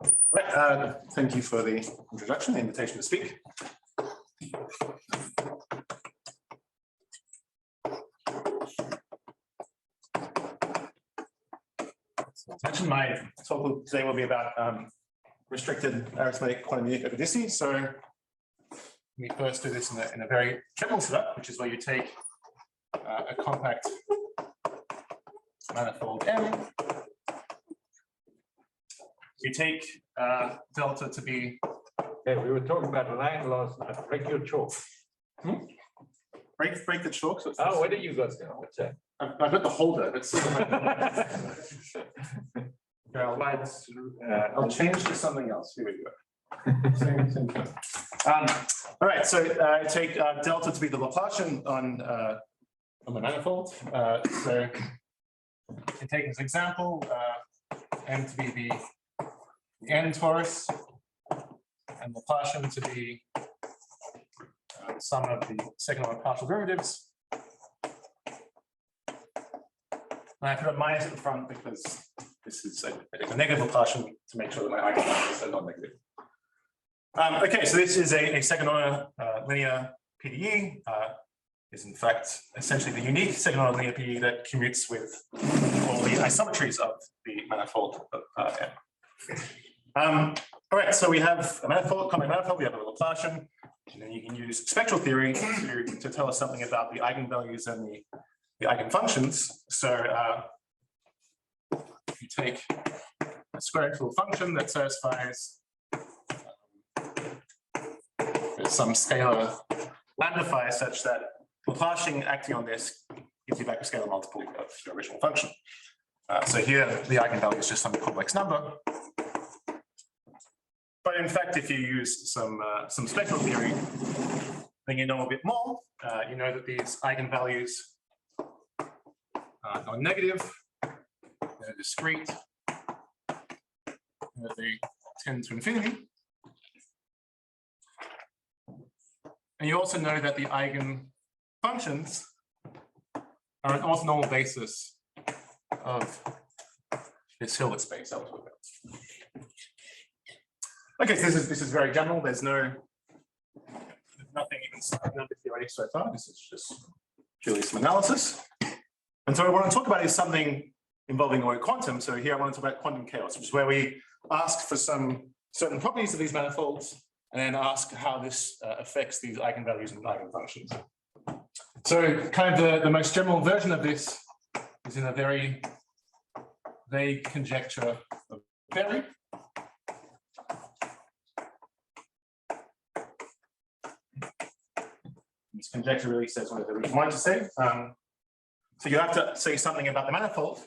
Right, thank you for the introduction, the invitation to speak. As mentioned, my talk today will be about restricted arithmetic quantum ergodicity. So we first do this in a very general setup, which is where you take a compact manifold M. You take delta to be. Hey, we were talking about line last night. Break your chalk. Break the chalk. So oh, where did you guys go? What's that? I've got the holder. That's I'll change to something else. Here we go. Same thing. All right, so I take delta to be the Laplacian on the manifold. So I take as example M to be the n torus and Laplacian to be the sum of the second order partial derivatives. And I put a minus at the front because this is a negative Laplacian to make sure that my eigenvalues are non-negative. Okay, so this is a second order linear PDE. Is in fact essentially the unique second order linear PDE that commutes with all the isometries of the manifold of M. All right, so we have a manifold, common manifold, we have a Laplacian, and then you can use spectral theory to tell us something about the eigenvalues and the eigenfunctions. So you take a square root function that satisfies some scalar lambda phi such that Laplacian acting on this gives you back a scalar multiple of your original function. So here the eigenvalue is just some complex number. But in fact, if you use some spectral theory, then you know a bit more. You know that these eigenvalues are non-negative, they're discrete, and that they tend to infinity. And you also know that the eigenfunctions are an orthonormal basis of this Hilbert space. Okay, so this is very general. There's nothing even number theoretic so far. This is just purely some analysis. And so what I want to talk about is something involving order quantum. So here I want to talk about quantum chaos, which is where we ask for some certain properties of these manifolds and then ask how this affects these eigenvalues and eigenfunctions. So kind of the most general version of this is in a very vague conjecture of theory. This conjecture really says whatever we want to say. So you have to say something about the manifold.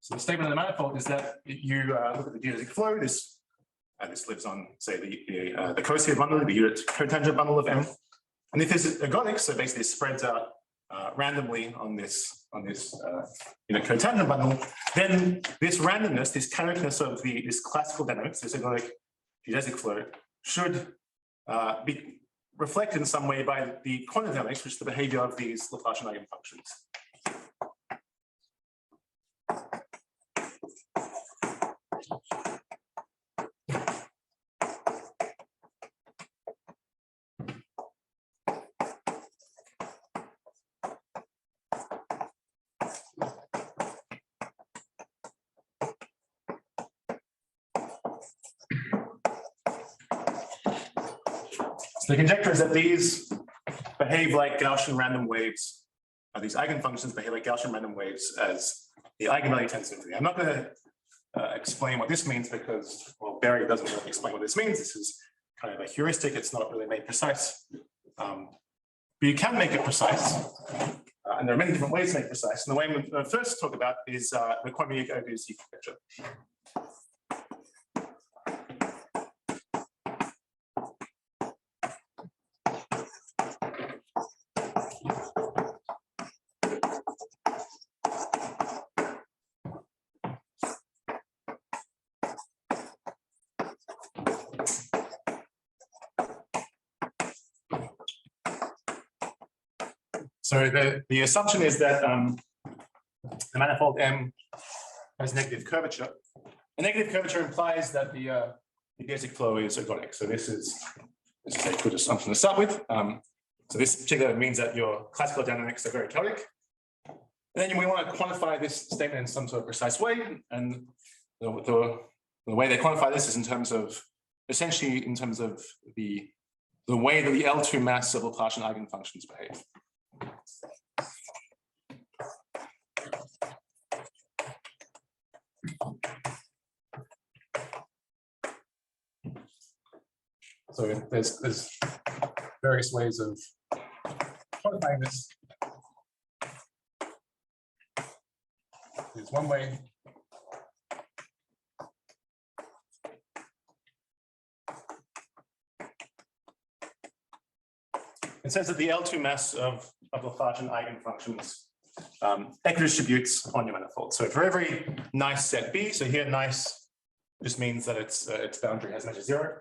So the statement of the manifold is that you look at the geodesic flow. This lives on, say, the cosphere bundle, the unit cotangent bundle of M. And if this is ergodic, so basically it spreads out randomly on this cotangent bundle, then this randomness, this canonicness of this classical dynamics, this ergodic geodesic flow, should be reflected in some way by the quantum dynamics, which is the behavior of these Laplacian eigenfunctions. So the conjecture is that these behave like Gaussian random waves, these eigenfunctions behave like Gaussian random waves as the eigenvalue tends to infinity. I'm not going to explain what this means because, well, Barry doesn't really explain what this means. This is kind of a heuristic. It's not really made precise. But you can make it precise. And there are many different ways to make it precise. And the way I'm going to first talk about is the quantum ergodicity conjecture. So the assumption is that the manifold M has negative curvature. A negative curvature implies that the geodesic flow is ergodic. So this is a good assumption to start with. So this particular means that your classical dynamics are very chaotic. And then we want to quantify this statement in some sort of precise way. And the way they quantify this is in terms of, essentially in terms of the way that the L2 mass of Laplacian eigenfunctions behave. So there's various ways of quantifying this. There's one way. It says that the L2 mass of Laplacian eigenfunctions equidistributes on your manifold. So for every nice set B, so here nice just means that its boundary has measure 0.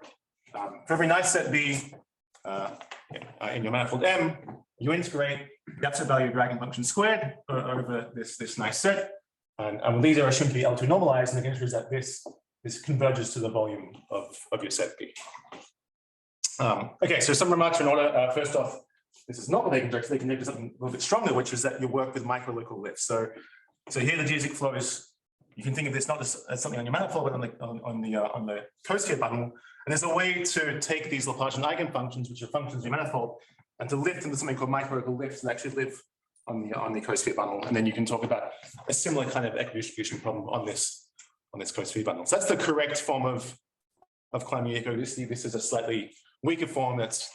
For every nice set B in your manifold M, you integrate the absolute value of your eigenfunction squared over this nice set. And these are assumed to be L2 normalized, and the conjecture is that this converges to the volume of your set B. Okay, so some remarks in order. First off, this is not what they conjecture. They conjecture something a little bit stronger, which is that you work with micro-local lifts. So here the geodesic flow is, you can think of this not as something on your manifold, but on the cosphere bundle. And there's a way to take these Laplacian eigenfunctions, which are functions of your manifold, and to lift into something called micro-local lifts and actually live on the cosphere bundle. And then you can talk about a similar kind of equidistribution problem on this cosphere bundle. So that's the correct form of climbing ergodicity. This is a slightly weaker form that's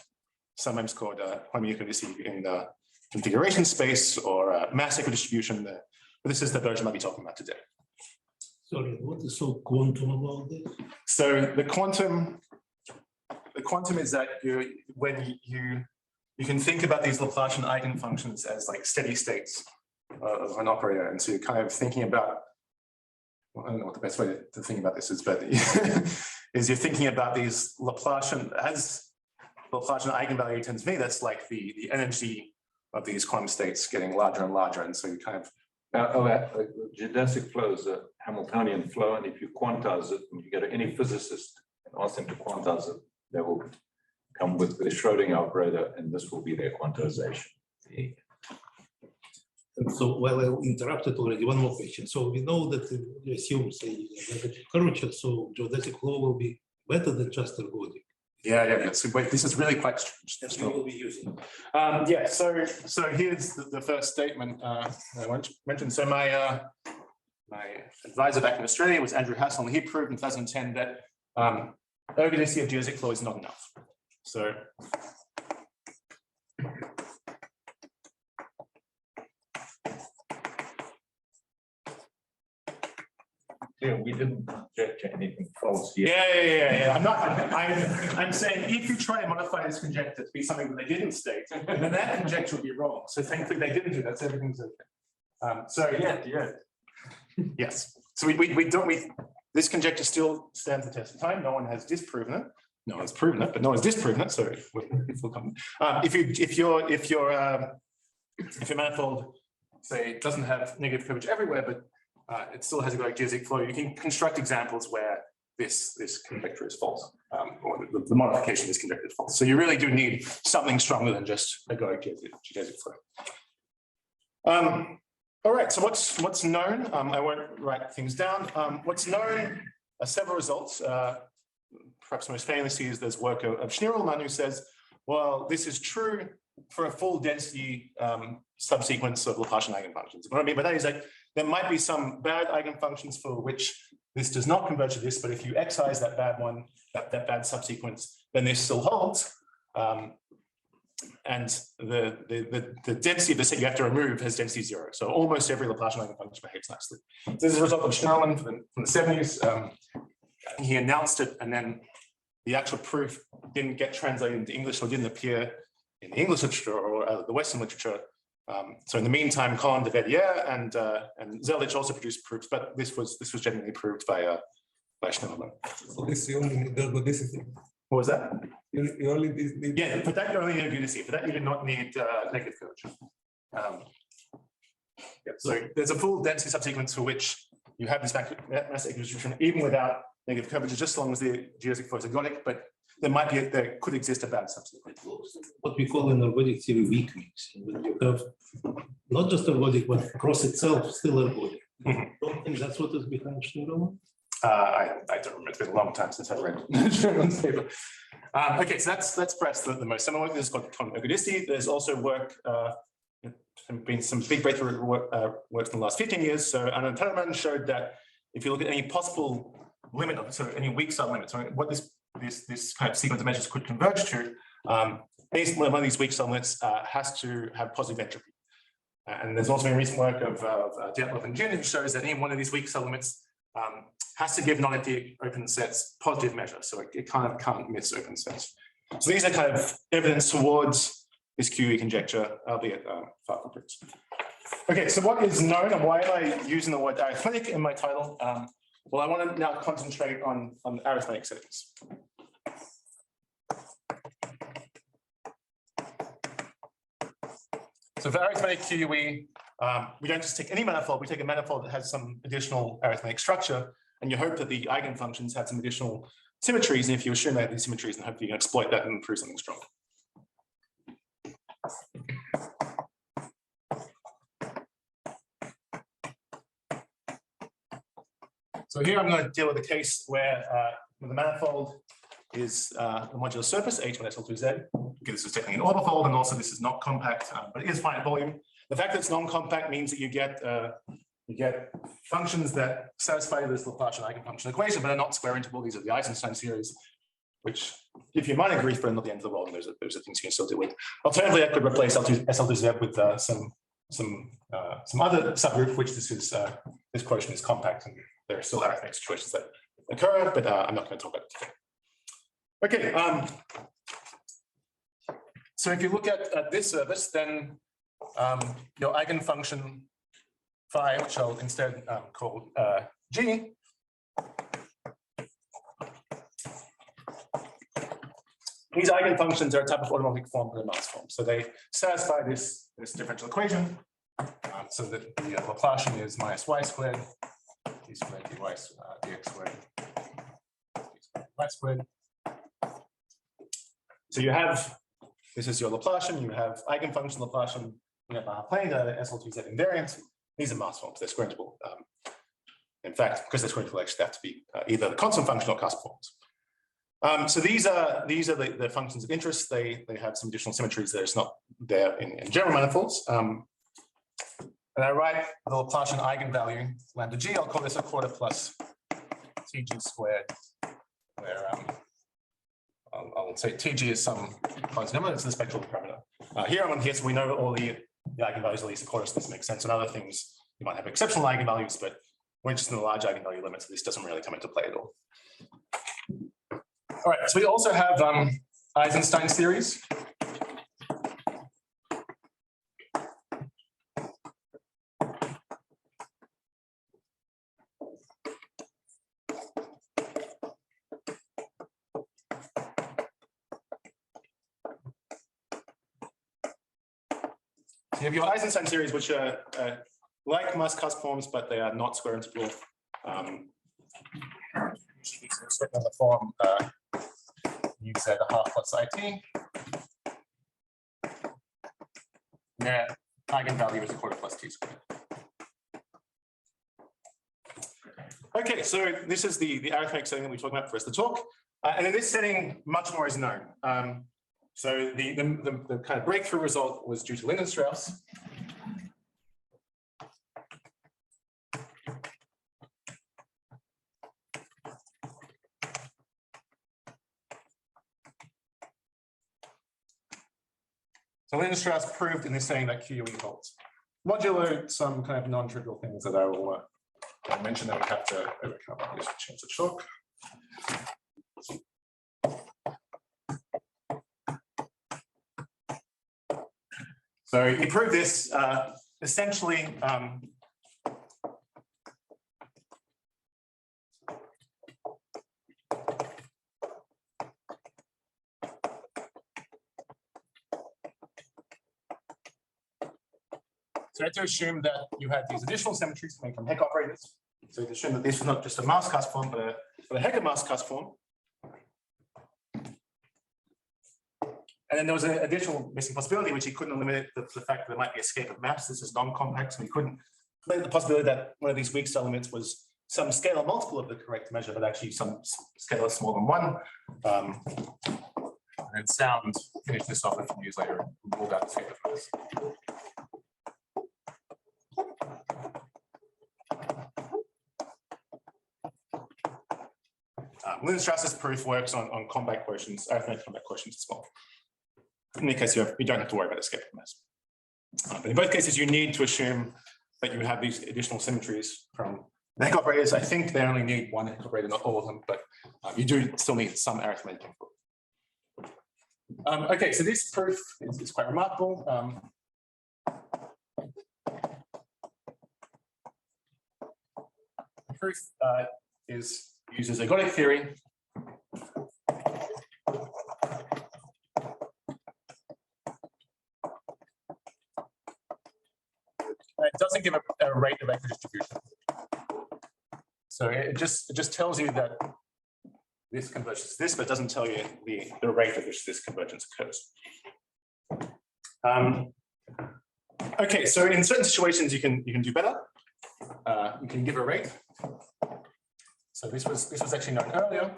sometimes called climbing ergodicity in the configuration space or mass equidistribution. But this is the version I'll be talking about today. Sorry, what is so quantum about this? So the quantum is that when you can think about these Laplacian eigenfunctions as like steady states of an operator, and so you're kind of thinking about, well, I don't know what the best way to think about this is, but is you're thinking about these Laplacian, as Laplacian eigenvalue tends to be, that's like the energy of these quantum states getting larger and larger, and so you kind of Geodesic flow is a Hamiltonian flow, and if you quantize it, when you go to any physicist and ask them to quantize it, they will come with the Schrödinger operator, and this will be their quantization. And so, well, I interrupted already. One more question. So we know that you assume, say, negative curvature, so geodesic flow will be better than just ergodic. Yeah. So wait, this is really quite That's what we'll be using. yeah. So here's the first statement I mentioned. So my advisor back in Australia was Andrew Hassel, and he proved in 2010 that ergodicity of geodesic flow is not enough. So Yeah, we didn't conjecture anything false yet. Yeah. I'm saying if you try and modify this conjecture to be something that they didn't state, then that conjecture would be wrong. So thankfully they didn't do that. So everything's okay. So Yeah. yes. So this conjecture still stands the test of time. No one has disproven it. No one's proven it, but no one's disproven it. So we'll come. If your manifold, say, doesn't have negative curvature everywhere, but it still has a great geodesic flow, you can construct examples where this conjecture is false, or the modification is conjectured false. So you really do need something stronger than just a great geodesic flow. All right, so what's known? I won't write things down. What's known are several results. Perhaps most famously is there's work of Schnirelmann, who says, well, this is true for a full density subsequence of Laplacian eigenfunctions. What I mean by that is that there might be some bad eigenfunctions for which this does not converge to this, but if you excise that bad one, that bad subsequence, then this still holds. And the density of the set you have to remove has density 0. So almost every Laplacian eigenfunction behaves nicely. So this is a result of Schnirelmann from the 70s. He announced it, and then the actual proof didn't get translated into English, or didn't appear in the English literature or the Western literature. So in the meantime, Colin de Verdier and Zelic also produced proofs, but this was generally proved by Schnirelmann. So this you only need ergodicity. What was that? You only need. Yeah, for that you only need ergodicity. For that you do not need negative curvature. Yeah, so there's a full density subsequence for which you have this mass equidistribution even without negative curvature, just as long as the geodesic flow is ergodic, but there could exist a bad subsequence. What we call in ergodic theory weak mix. When you have not just ergodic, but cross itself still ergodic. Don't think that's what is behind Schneiderman? I don't remember. It's been a long time since I've read Schneiderman's paper. Okay, so that's perhaps the most similar work. This is called Ergodicity. There's also work, been some big breakthrough works in the last 15 years. So Anand showed that if you look at any possible limit of, so any weak sublimits, so what this kind of sequence of measures could converge to, one of these weak sublimits has to have positive entropy. And there's also been recent work of Dyatlov and Jin, who shows that any one of these weak sublimits has to give non-empty open sets positive measure. So it kind of can't miss open sets. So these are kind of evidence towards this QE conjecture, albeit far from proof. Okay, so what is known and why am I using the word arithmetic in my title? Well, I want to now concentrate on arithmetic settings. So for arithmetic QE, we don't just take any manifold, we take a manifold that has some additional arithmetic structure, and you hope that the eigenfunctions have some additional symmetries, and if you assume they have these symmetries, then hopefully you can exploit that and prove something strong. So here I'm going to deal with a case where the manifold is a modular surface, H1SL2Z. Okay, this is technically an orbifold, and also this is not compact, but it is finite volume. The fact that it's non-compact means that you get functions that satisfy this Laplacian eigenfunction equation, but are not square interval. These are the Eisenstein series, which give you minor grief, but not the end of the world. And those are things you can still deal with. Alternatively, I could replace SL2Z with some other subgroup, which this quotient is compact, and there are still arithmetic situations that occur, but I'm not going to talk about it today. Okay. So if you look at this surface, then your eigenfunction phi, which I'll instead call G, these eigenfunctions are a type of automorphic form or a mass form. So they satisfy this differential equation, so that the Laplacian is minus y squared, d squared dy dx squared, d squared y squared. So you have, this is your Laplacian, you have eigenfunction Laplacian, you have plane SL2Z invariant. These are mass forms, they're square interval. In fact, because they're square interval, actually have to be either the constant function or cusp forms. So these are the functions of interest. They have some additional symmetries that is not there in general manifolds. And I write the Laplacian eigenvalue lambda g. I'll call this a quarter plus tg squared, where I'll say tg is some constant number. It's the spectral parameter. Here I'm on here, so we know all the eigenvalues, at least of course this makes sense. And other things you might have exceptional eigenvalues, but we're just in the large eigenvalue limit, so this doesn't really come into play at all. All right, so we also have Eisenstein series. So you have your Eisenstein series, which are like Maass cusp forms, but they are not square interval. It's written in the form uz a half plus it. Their eigenvalue is a quarter plus t squared. Okay, so this is the arithmetic setting that we talked about for the rest of the talk. And in this setting, much more is known. So the kind of breakthrough result was due to Lindenstrauss. So Lindenstrauss proved in this setting that QE holds. Modulo some kind of non-trivial things that I will mention that we have to overcome. I'll just change the chalk. So he proved this essentially. So I had to assume that you had these additional symmetries coming from Hecke operators. So to assume that this was not just a Maass cusp form, but a Hecke-Maass cusp form. And then there was an additional missing possibility, which he couldn't eliminate the fact that there might be escape of maps. This is non-compact, so he couldn't eliminate the possibility that one of these weak elements was some scalar multiple of the correct measure, but actually some scalar smaller than one. And Sound finished this off a few years later and ruled out escape of maps. Lindenstrauss's proof works on compact quotients, arithmetic compact quotients as well. In any case, you don't have to worry about escape of mass. But in both cases, you need to assume that you have these additional symmetries from the Hecke operators. I think they only need one Hecke operator, not all of them, but you do still need some arithmetic input. Okay, so this proof is quite remarkable. The proof uses ergodic theory. It doesn't give a rate of equidistribution. So it just tells you that this converges to this, but doesn't tell you the rate at which this convergence occurs. Okay, so in certain situations you can do better. You can give a rate. So this was actually known earlier.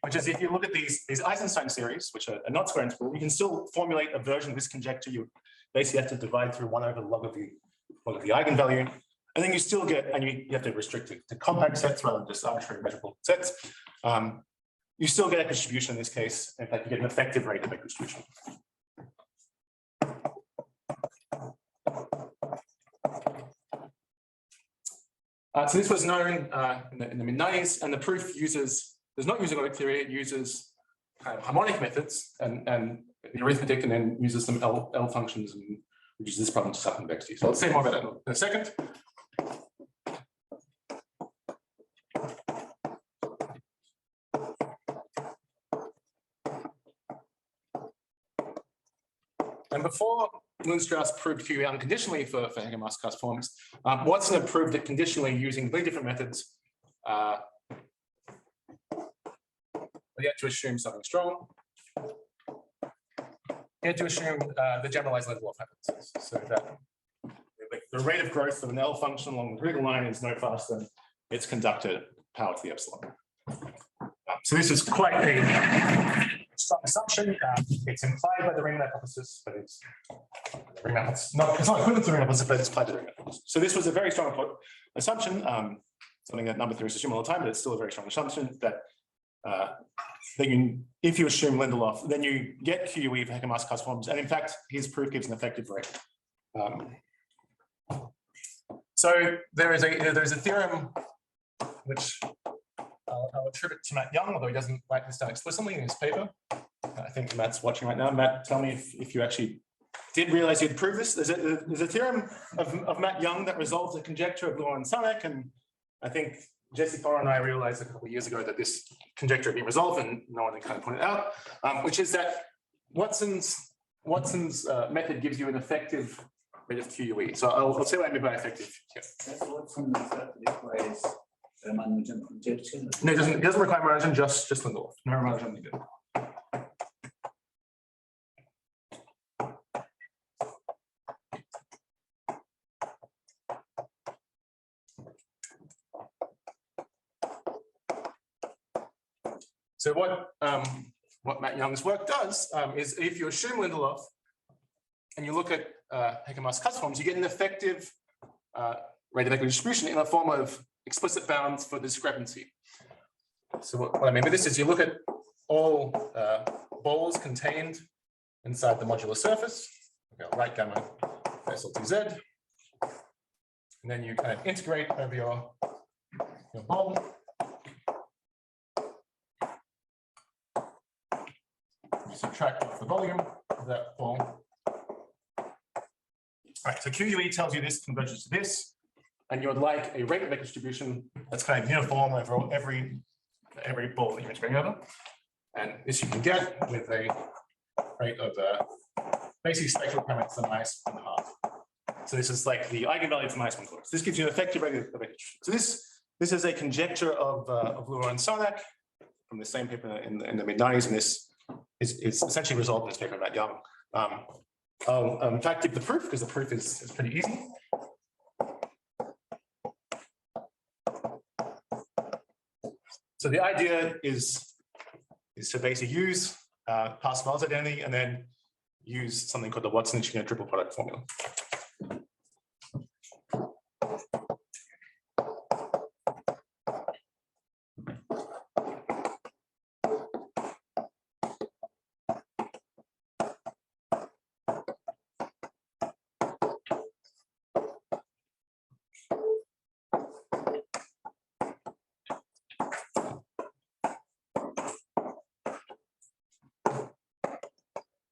Which is, if you look at these Eisenstein series, which are not square integral, you can still formulate a version of this conjecture. You basically have to divide through 1 over log of the eigenvalue, and then you still get, and you have to restrict it to compact sets rather than just arbitrary measurable sets. You still get equidistribution in this case. In fact, you get an effective rate of equidistribution. So this was known in the mid-90s, and the proof does not use ergodic theory. It uses kind of harmonic methods and the arithmetic, and then uses some L functions and reduces this problem to subconvexity. So I'll say more about that in a second. And before Lindenstrauss proved QE unconditionally for Hecke-Maass cusp forms, Watson had proved it conditionally using very different methods. We had to assume something strong. We had to assume the generalized Lindelof hypothesis, so that the rate of growth of an L function along the critical line is no faster than its conductor power to the epsilon. So this is quite a strong assumption. It's implied by the ring hypothesis, but it's not equivalent to the ring hypothesis, but it's applied to the ring hypothesis. So this was a very strong assumption, something that number theorists assume all the time, but it's still a very strong assumption that if you assume Lindelof, then you get QUE for Hecke-Maass cusp forms, and in fact, his proof gives an effective rate. So there's a theorem which I'll attribute to Matt Young, although he doesn't write this down explicitly in his paper. I think Matt's watching right now. Matt, tell me if you actually did realize you'd prove this. There's a theorem of Matt Young that resolves the conjecture of Rudnick and Sarnak, and I think Jesse Thor and I realized a couple of years ago that this conjecture had been resolved, and no one had kind of pointed out, which is that Watson's method gives you an effective rate of QUE. So I'll say what I mean by effective here. That's Watson method requires Ramanujan conjecture. No, it doesn't require Ramanujan, just Lindelof. No Ramanujan needed. So what Matt Young's work does is, if you assume Lindelof and you look at Hecke-Maass cusp forms, you get an effective rate of equidistribution in the form of explicit bounds for the discrepancy. So what I mean by this is, you look at all balls contained inside the modular surface. Okay, I'll write gamma SL2Z, and then you kind of integrate over your ball. subtract off the volume of that ball. All right, so QUE tells you this converges to this, and you would like a rate of distribution that's kind of uniform over every ball that you're integrating over. And this you can get with a rate of basically spectral parameters to -1/2. So this is like the eigenvalue to -1/4. This gives you an effective rate of distribution. So this is a conjecture of Rudnick and Sarnak from the same paper in the mid-90s, and this is essentially resolved in this paper about Young. I'll in fact give the proof because the proof is pretty easy. So the idea is to basically use Pascal's identity and then use something called the Watson-Chino triple product formula.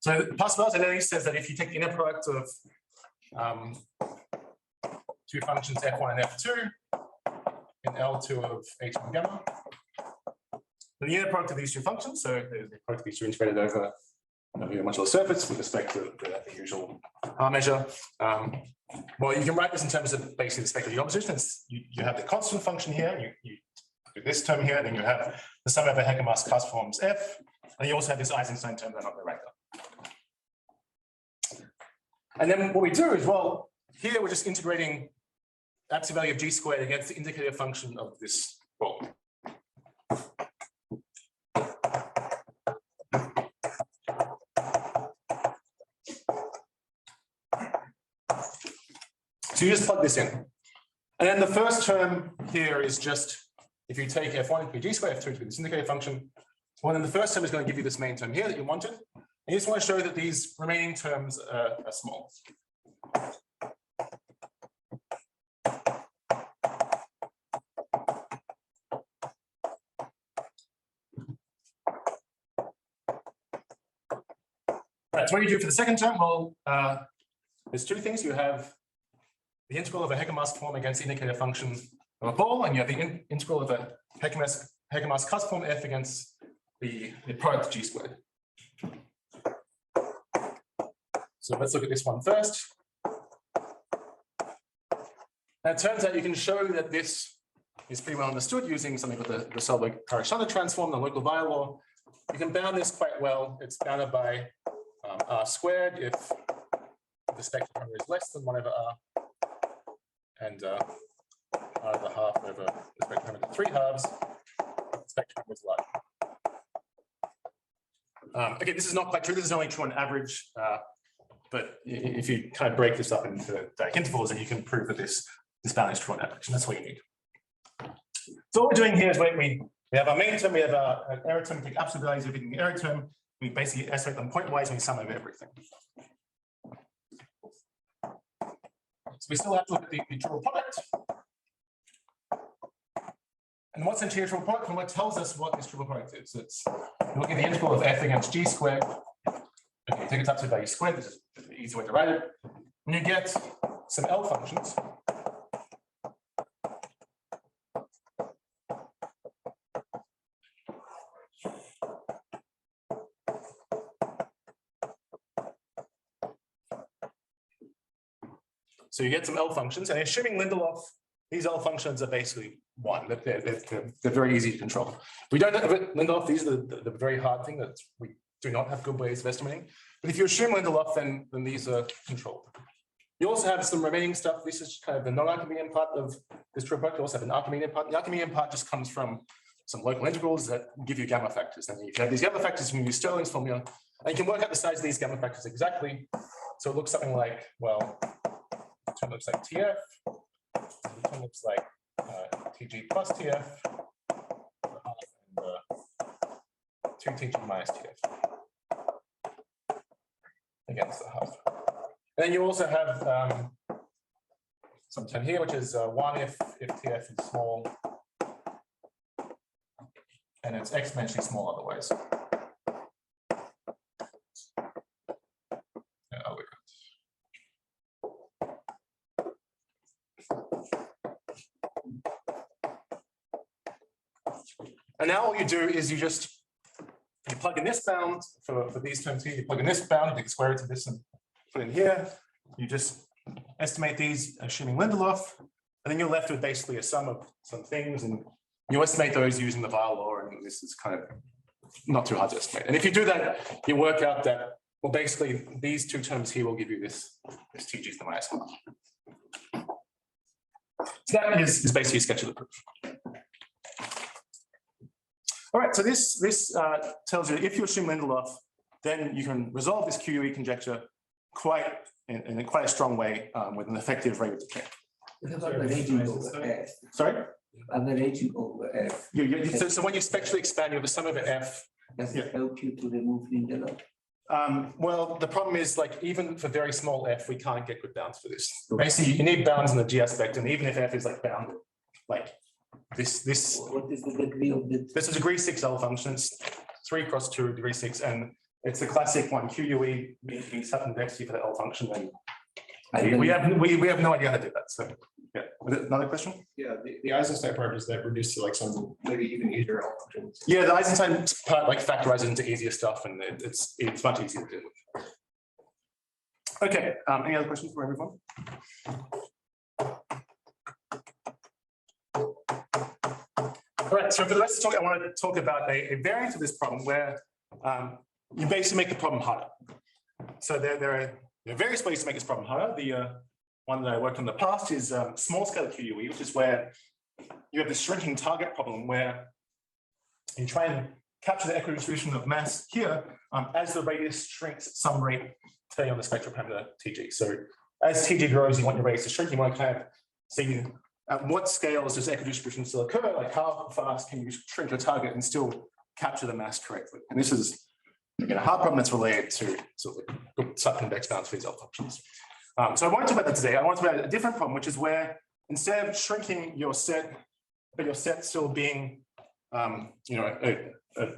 So Pascal's identity says that if you take the inner product of two functions f1 and f2 in L2 of h1 gamma, the inner product of these two functions, so the product of these two integrated over a modular surface with respect to the usual R measure. Well, you can write this in terms of basically the spectral opposition. You have the constant function here, you do this term here, and then you have the sum over Hecke-Maass cusp forms f, and you also have this Eisenstein term that on the right. And then what we do is, well, here we're just integrating absolute value of g squared against the indicator function of this ball. So you just plug this in. And then the first term here is just, if you take f1 to be g squared, f2 to be this indicator function, well, then the first term is going to give you this main term here that you wanted. And you just want to show that these remaining terms are small. Right, so what do you do for the second term? Well, there's two things. You have the integral of a Hecke-Maass form against the indicator function of a ball, and you have the integral of a Hecke-Maass cusp form f against the product g squared. So let's look at this one first. Now it turns out you can show that this is pretty well understood using something called the Solberg-Parashana transform, the local Weyl law. You can bound this quite well. It's bounded by r squared if the spectral parameter is less than 1 over r, and r to the half over the spectral parameter 3 halves. The spectral parameter is large. Okay, this is not quite true. This is only true on average. But if you kind of break this up into Dirac intervals, then you can prove that this bound is true on average, and that's what you need. So what we're doing here is we have our main term, we have an error term, we take absolute values of everything in the error term, we basically estimate them pointwise and we sum over everything. So we still have to look at the triple product. And what's in triple product? Well, it tells us what this triple product is. It's look at the integral of f against g squared. Okay, take its absolute value squared. This is the easy way to write it. And you get some L functions. So you get some L functions, and assuming Lindelof, these L functions are basically 1. They're very easy to control. We don't have Lindelof. These are the very hard thing that we do not have good ways of estimating. But if you assume Lindelof, then these are controlled. You also have some remaining stuff. This is kind of the non-Archimedean part of this triple product. You also have an Archimedean part. The Archimedean part just comes from some local integrals that give you gamma factors. And if you have these gamma factors, you can use Stirling's formula, and you can work out the size of these gamma factors exactly. So it looks something like, well, the term looks like TF. The term looks like TG plus TF, and 2TG minus TF against the half. And then you also have some term here, which is 1 if TF is small, and it's exponentially small otherwise. And now all you do is you plug in this bound for these terms here, you plug in this bound, you take the square root of this and put it in here. You just estimate these, assuming Lindelof, and then you're left with basically a sum of some things, and you estimate those using the Weil law, and this is kind of not too hard to estimate. And if you do that, you work out that, well, basically these two terms here will give you this TG to the minus half. So that is basically a sketch of the proof. All right, so this tells you if you assume Lindelof, then you can resolve this QUE conjecture in quite a strong way with an effective rate of decay. Averaging over F. Sorry? Averaging over F. So when you spectrally expand, you have a sum of F. Does it help you to remove Lindelof? Well, the problem is, like, even for very small f, we can't get good bounds for this. Basically, you need bounds in the G aspect, and even if f is like bounded, like this. What is the degree of the? This is degree 6 L functions, 3 × 2 degree 6, and it's the classic one. QUE being subconvexity for the L function, and we have no idea how to do that. So yeah, another question? Yeah, the Eisenstein part is that reduced to like some maybe even easier L functions. Yeah, the Eisenstein part like factorizes into easier stuff, and it's much easier to deal with. Okay, any other questions before I move on? All right, so for the rest of the talk, I want to talk about a variant of this problem where you basically make the problem harder. So there are various ways to make this problem harder. The one that I worked on in the past is small scale QUE, which is where you have this shrinking target problem where you try and capture the equidistribution of mass here as the radius shrinks some rate depending on the spectral parameter TG. So as TG grows, you want your radius to shrink. You want to kind of see at what scales does equidistribution still occur, like how fast can you shrink your target and still capture the mass correctly. And this is, again, a hard problem that's related to sort of subconvex bounds for these L functions. So I won't talk about that today. I want to talk about a different problem, which is where instead of shrinking your set, but your set still being, an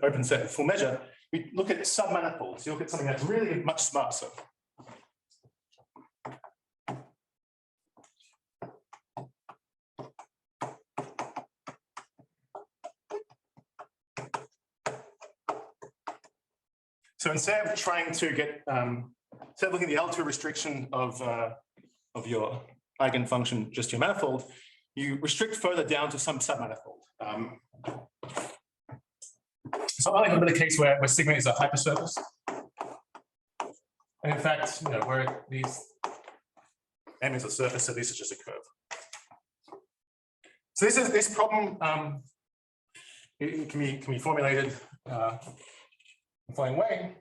open set in full measure, we look at submanifolds. You look at something that's really much sparser. So instead of trying to get, instead of looking at the L2 restriction of your eigenfunction, just your manifold, you restrict further down to some submanifold. So I like a bit of a case where sigma is a hypersurface. And in fact, where M is a surface, so this is just a curve. So this problem, it can be formulated the following way.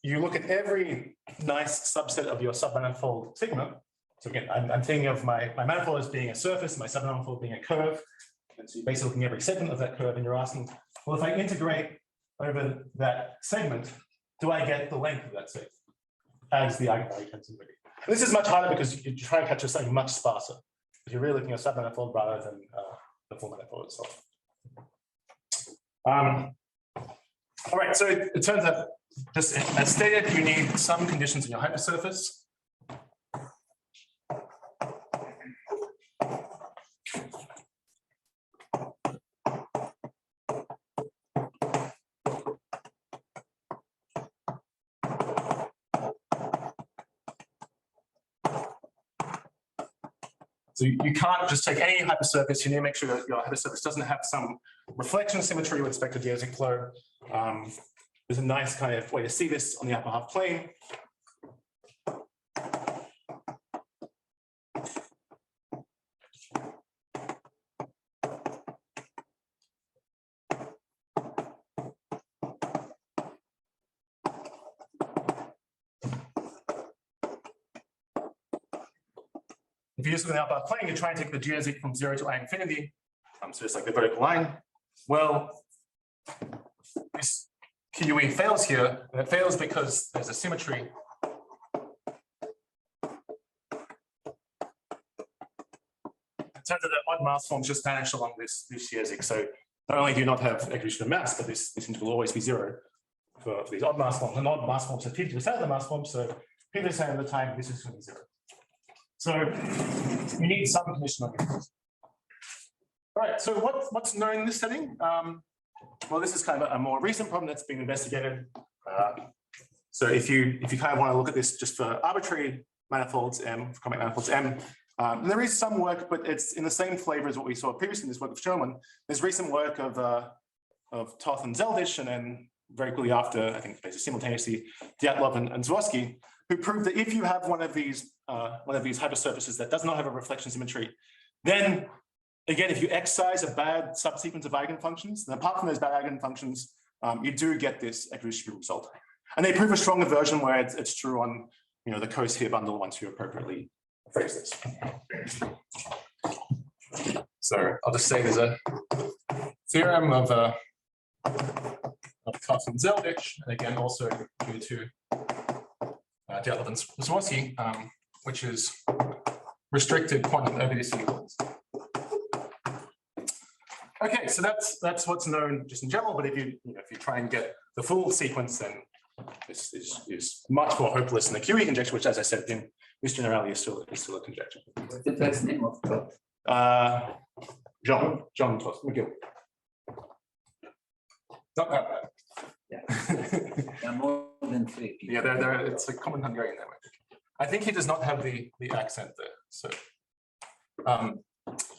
You look at every nice subset of your submanifold sigma. So again, I'm thinking of my manifold as being a surface, my submanifold being a curve. And so you're basically looking at every segment of that curve, and you're asking, well, if I integrate over that segment, do I get the length of that segment as the eigenvalue tensor? And this is much harder because you try and capture something much sparser. But you're really looking at submanifold rather than the full manifold itself. All right, so it turns out, just as stated, you need some conditions in your hypersurface. So you can't just take any hypersurface. You need to make sure that your hypersurface doesn't have some reflection symmetry with respect to geodesic flow. There's a nice kind of way to see this on the upper half plane. If you just look at the upper plane, you try and take the geodesic from 0 to I infinity. So it's like the vertical line. Well, this QE fails here, and it fails because there's a symmetry. In terms of the odd mass forms just vanish along this geodesic. So not only do you not have equidistry of mass, but this interval will always be 0 for these odd mass forms. And odd mass forms have 50% of the mass forms, so 50% of the time this is going to be 0. So you need some condition on your. All right, so what's known in this setting? Well, this is kind of a more recent problem that's been investigated. So if you kind of want to look at this just for arbitrary manifolds M, for comic manifolds M, and there is some work, but it's in the same flavor as what we saw previously in this work of Sherman. There's recent work of Toth and Zeldin, and then very quickly after, I think basically simultaneously, Dyatlov and Zworsky, who proved that if you have one of these hypersurfaces that does not have a reflection symmetry, then again, if you excise a bad subsequence of eigenfunctions, then apart from those bad eigenfunctions, you do get this equidistribution result. And they prove a stronger version where it's true on the co-sphere bundle once you appropriately phrase this. So I'll just say there's a theorem of Toth and Zeldin, and again also due to Dyatlov and Zworsky, which is restricted quantum ergodicity rules. Okay, so that's what's known just in general. But if you try and get the full sequence, then this is much more hopeless than the QE conjecture, which, as I said, in this generality is still a conjecture. What's the first name of Toth? John Toth McGill. Not that bad. Yeah. There are more than 3 people. Yeah, it's a common Hungarian name. I think he does not have the accent there. So.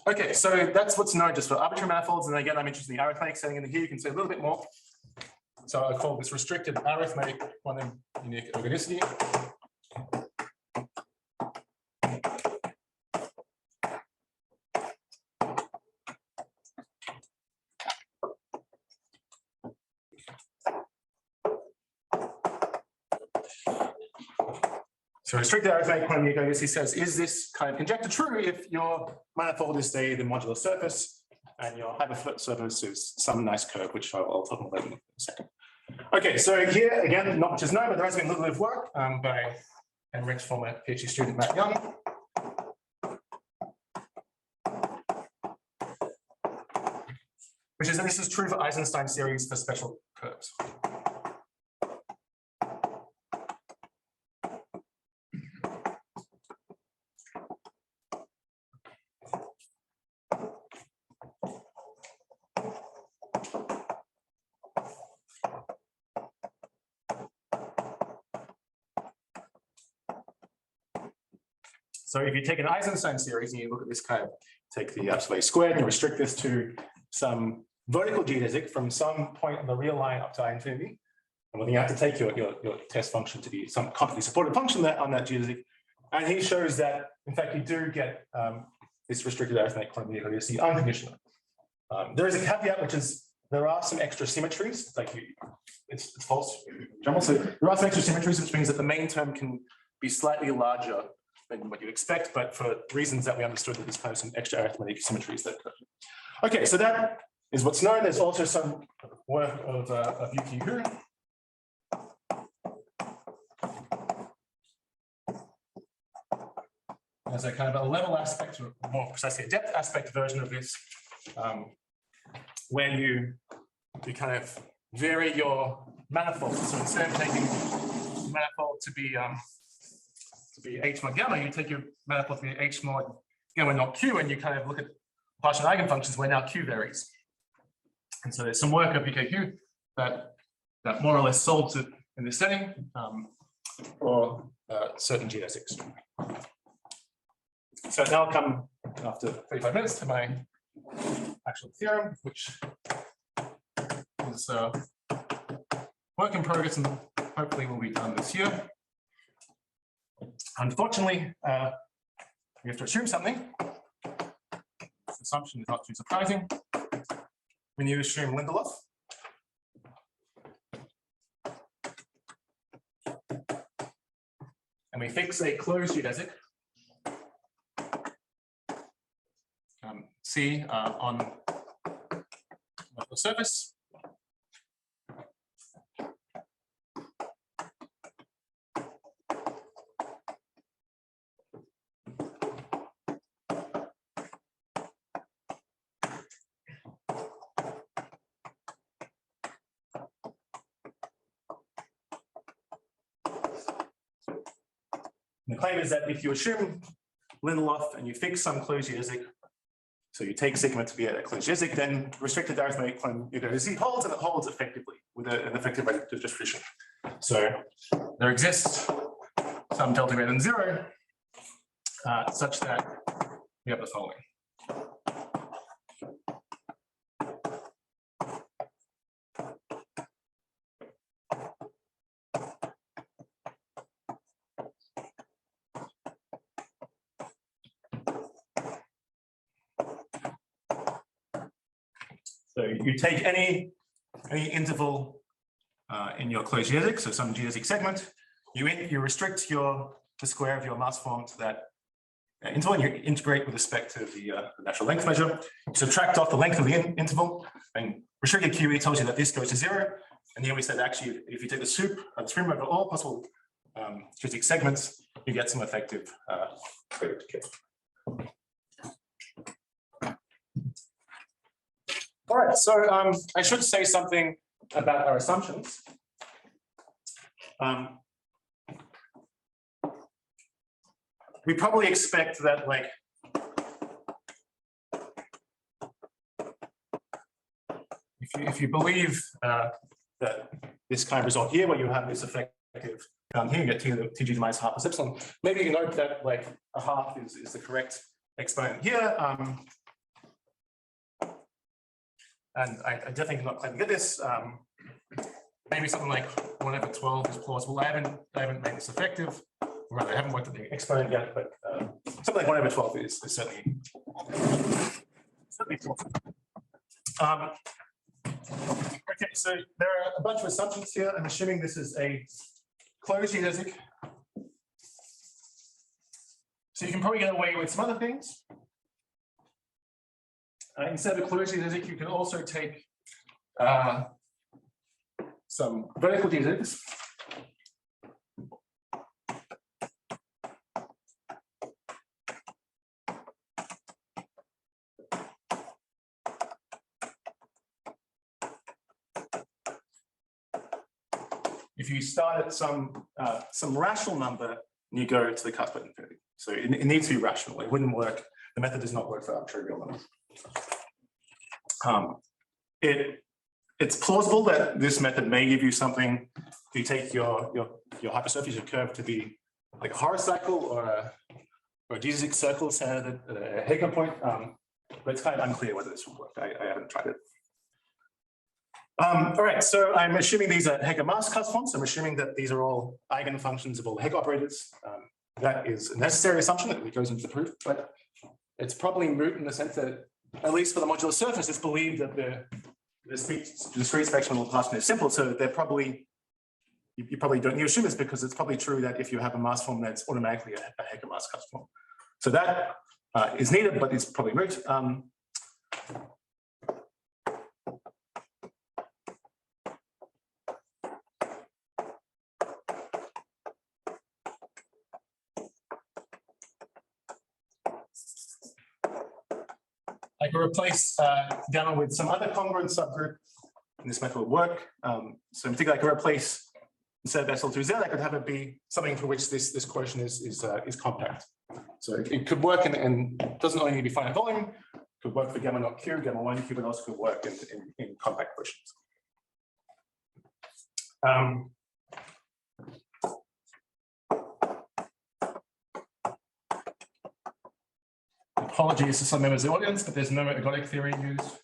Okay, so that's what's known just for arbitrary manifolds. And again, I'm interested in the arithmetic setting. And here you can say a little bit more. So I call this restricted arithmetic quantum unique ergodicity. So restricted arithmetic quantum unique ergodicity says, is this kind of conjecture true if your manifold is, say, the modular surface and your hypersurface is some nice curve, which I'll talk about in a second. Okay, so here again, not much is known, but there has been a little bit of work by Henrik's former PhD student Matt Young. Which is that this is true for Eisenstein series for special curves. So if you take an Eisenstein series and you look at this kind of, take the absolute squared and you restrict this to some vertical geodesic from some point on the real line up to I infinity, and then you have to take your test function to be some completely supported function on that geodesic. And he shows that, in fact, you do get this restricted arithmetic quantum unique ergodicity unconditional. There is a caveat, which is there are some extra symmetries, like it's false general. So there are some extra symmetries, which means that the main term can be slightly larger than what you expect, but for reasons that we understood, that there's kind of some extra arithmetic symmetries that occur. Okay, so that is what's known. There's also some work of Yuki Hu. There's a kind of a level aspect, or more precisely a depth aspect version of this, where you kind of vary your manifold. So instead of taking manifold to be H mod gamma, you take your manifold to be H mod gamma not Q, and you kind of look at partial eigenfunctions where now Q varies. And so there's some work of UKQ that more or less solves it in this setting for certain geodesics. So now I'll come after 35 minutes to my actual theorem, which is work in progress and hopefully will be done this year. Unfortunately, we have to assume something. This assumption is not too surprising. When you assume Lindelof, and we fix a closed geodesic C on the surface, And the claim is that if you assume Lindelof and you fix some closed geodesic, so you take sigma to be a closed geodesic, then restricted arithmetic claim Ergodicity holds, and it holds effectively with an effective rate of distribution. So there exists some delta greater than 0 such that we have the following. So you take any interval in your closed geodesic, so some geodesic segment, you restrict the square of your mass form to that interval, and you integrate with respect to the natural length measure. You subtract off the length of the interval, and restricted QE tells you that this goes to 0. And here we said actually, if you take the sup of the supreme over all possible geodesic segments, you get some effective rate of decay. All right, so I should say something about our assumptions. We probably expect that, like, if you believe that this kind of result here, where you have this effective here, you get TG minus half plus epsilon. Maybe you note that like a half is the correct exponent here. And I definitely do not plan to get this. Maybe something like 1/12 is plausible. I haven't made this effective. Or rather, I haven't worked at the exponent yet, but something like 1/12 is certainly plausible. Okay, so there are a bunch of assumptions here. I'm assuming this is a closed geodesic. So you can probably get away with some other things. Instead of a closed geodesic, you can also take some vertical geodesics. If you start at some rational number and you go to the cusp at infinity. So it needs to be rational. It wouldn't work. The method does not work for arbitrary real numbers. It's plausible that this method may give you something. If you take your hypersurface, your curve, to be like a Horace cycle or a geodesic circle centered at a Hecke point, but it's kind of unclear whether this will work. I haven't tried it. All right, so I'm assuming these are Hecke-Maass cusp forms. I'm assuming that these are all eigenfunctions of all the Hecke operators. That is a necessary assumption that goes into the proof, but it's probably moot in the sense that, at least for the modular surface, it's believed that the discrete spectrum of Laplacian is simple. So they're probably, you probably don't, you assume this because it's probably true that if you have a mass form, that's automatically a Hecke-Maass cusp form. So that is needed, but it's probably moot. I can replace gamma with some other congruent subgroup, and this method will work. So in particular, I can replace, instead of SL2Z, I could have it be something for which this quotient is compact. So it could work, and doesn't only need to be finite volume. It could work for gamma naught Q, gamma 1 Q, but also could work in compact quotients. Apologies to some members of the audience, but there's no ergodic theory used.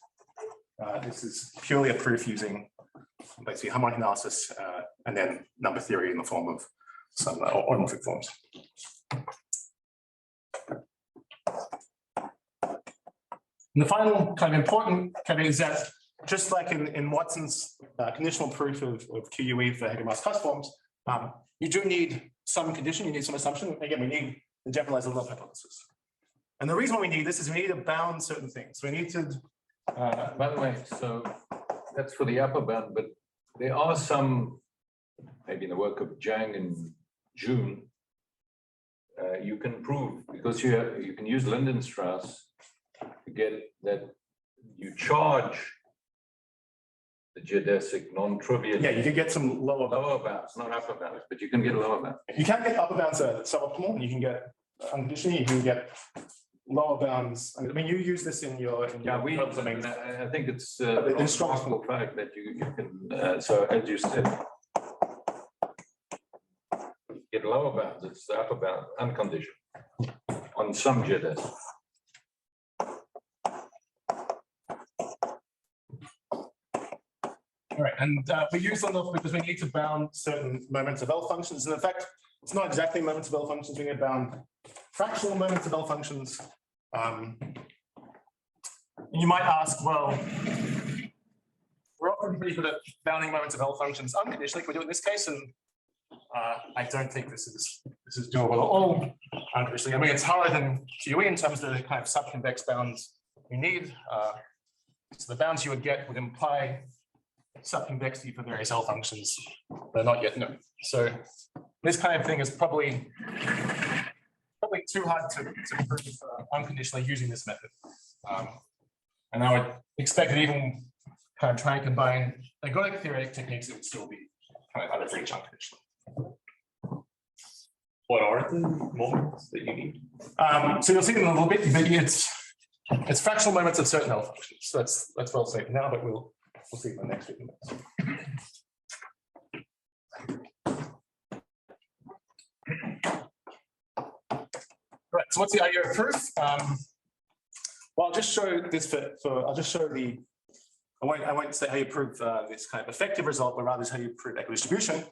This is purely a proof using basically harmonic analysis and then number theory in the form of some automorphic forms. And the final kind of important caveat is that just like in Watson's conditional proof of QUE for Hecke-Maass cusp forms, you do need some condition, you need some assumption. Again, we need the generalized Lindelof hypothesis. And the reason why we need this is we need to bound certain things. So we need to. By the way, so that's for the upper bound, but there are some, maybe in the work of Zhang and June, you can prove, because you can use Lindenstrauss to get that you charge the geodesic non-trivial. Yeah, you can get some lower bounds. Lower bounds, not upper bounds, but you can get lower bounds. You can get upper bounds are suboptimal, and you can get unconditionally, you can get lower bounds. I mean, you use this in your Yeah, I think it's a remarkable fact that you can, so as you said, get lower bounds, it's the upper bound, unconditional, on some geodesics. All right, and we use them because we need to bound certain moments of L functions. And in fact, it's not exactly moments of L functions. We need to bound fractional moments of L functions. You might ask, well, we're often pretty good at bounding moments of L functions unconditionally. Can we do it in this case? And I don't think this is doable at all unconditionally. I mean, it's harder than QE in terms of the kind of subconvex bounds you need. So the bounds you would get would imply subconvexity for various L functions, but not yet known. So this kind of thing is probably too hard to prove unconditionally using this method. And I would expect that even kind of trying to combine ergodic theoretic techniques, it would still be kind of out of reach unconditionally. What are the moments that you need? So you'll see in a little bit, but it's fractional moments of certain L functions. So that's well safe now, but we'll see in the next few minutes. Right, so what's the idea of proof? Well, I'll just show this I'll just show I won't say how you prove this kind of effective result, but rather is how you prove equidistribution.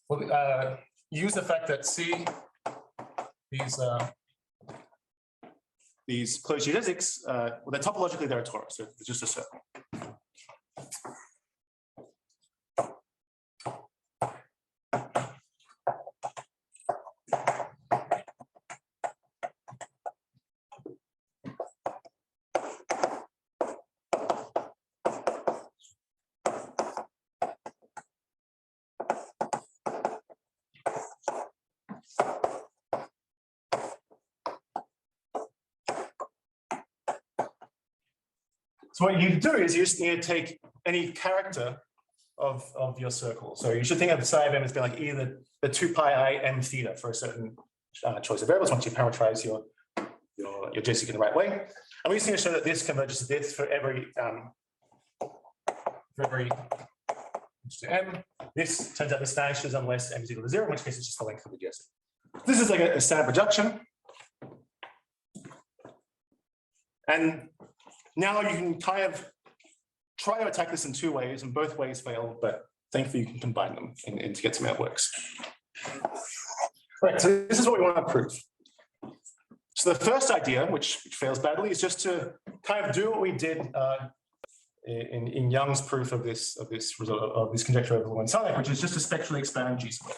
Well, use the fact that C, these closed geodesics, well, they're topologically they're a torus, so it's just a circle. So what you do is you just need to take any character of your circle. So you should think of the psi of m as being like either the 2 pi I m theta for a certain choice of variables once you parameterize your geodesic in the right way. And we just need to show that this converges to this for every m. This turns out this vanishes unless m is equal to 0, in which case it's just the length of the geodesic. This is like a standard projection. And now you can kind of try to attack this in two ways, and both ways fail, but thankfully you can combine them and to get something that works. Right, so this is what we want to prove. So the first idea, which fails badly, is just to kind of do what we did in Young's proof of this result of this conjecture over Rudnick and Sarnak, which is just to spectrally expand G squared.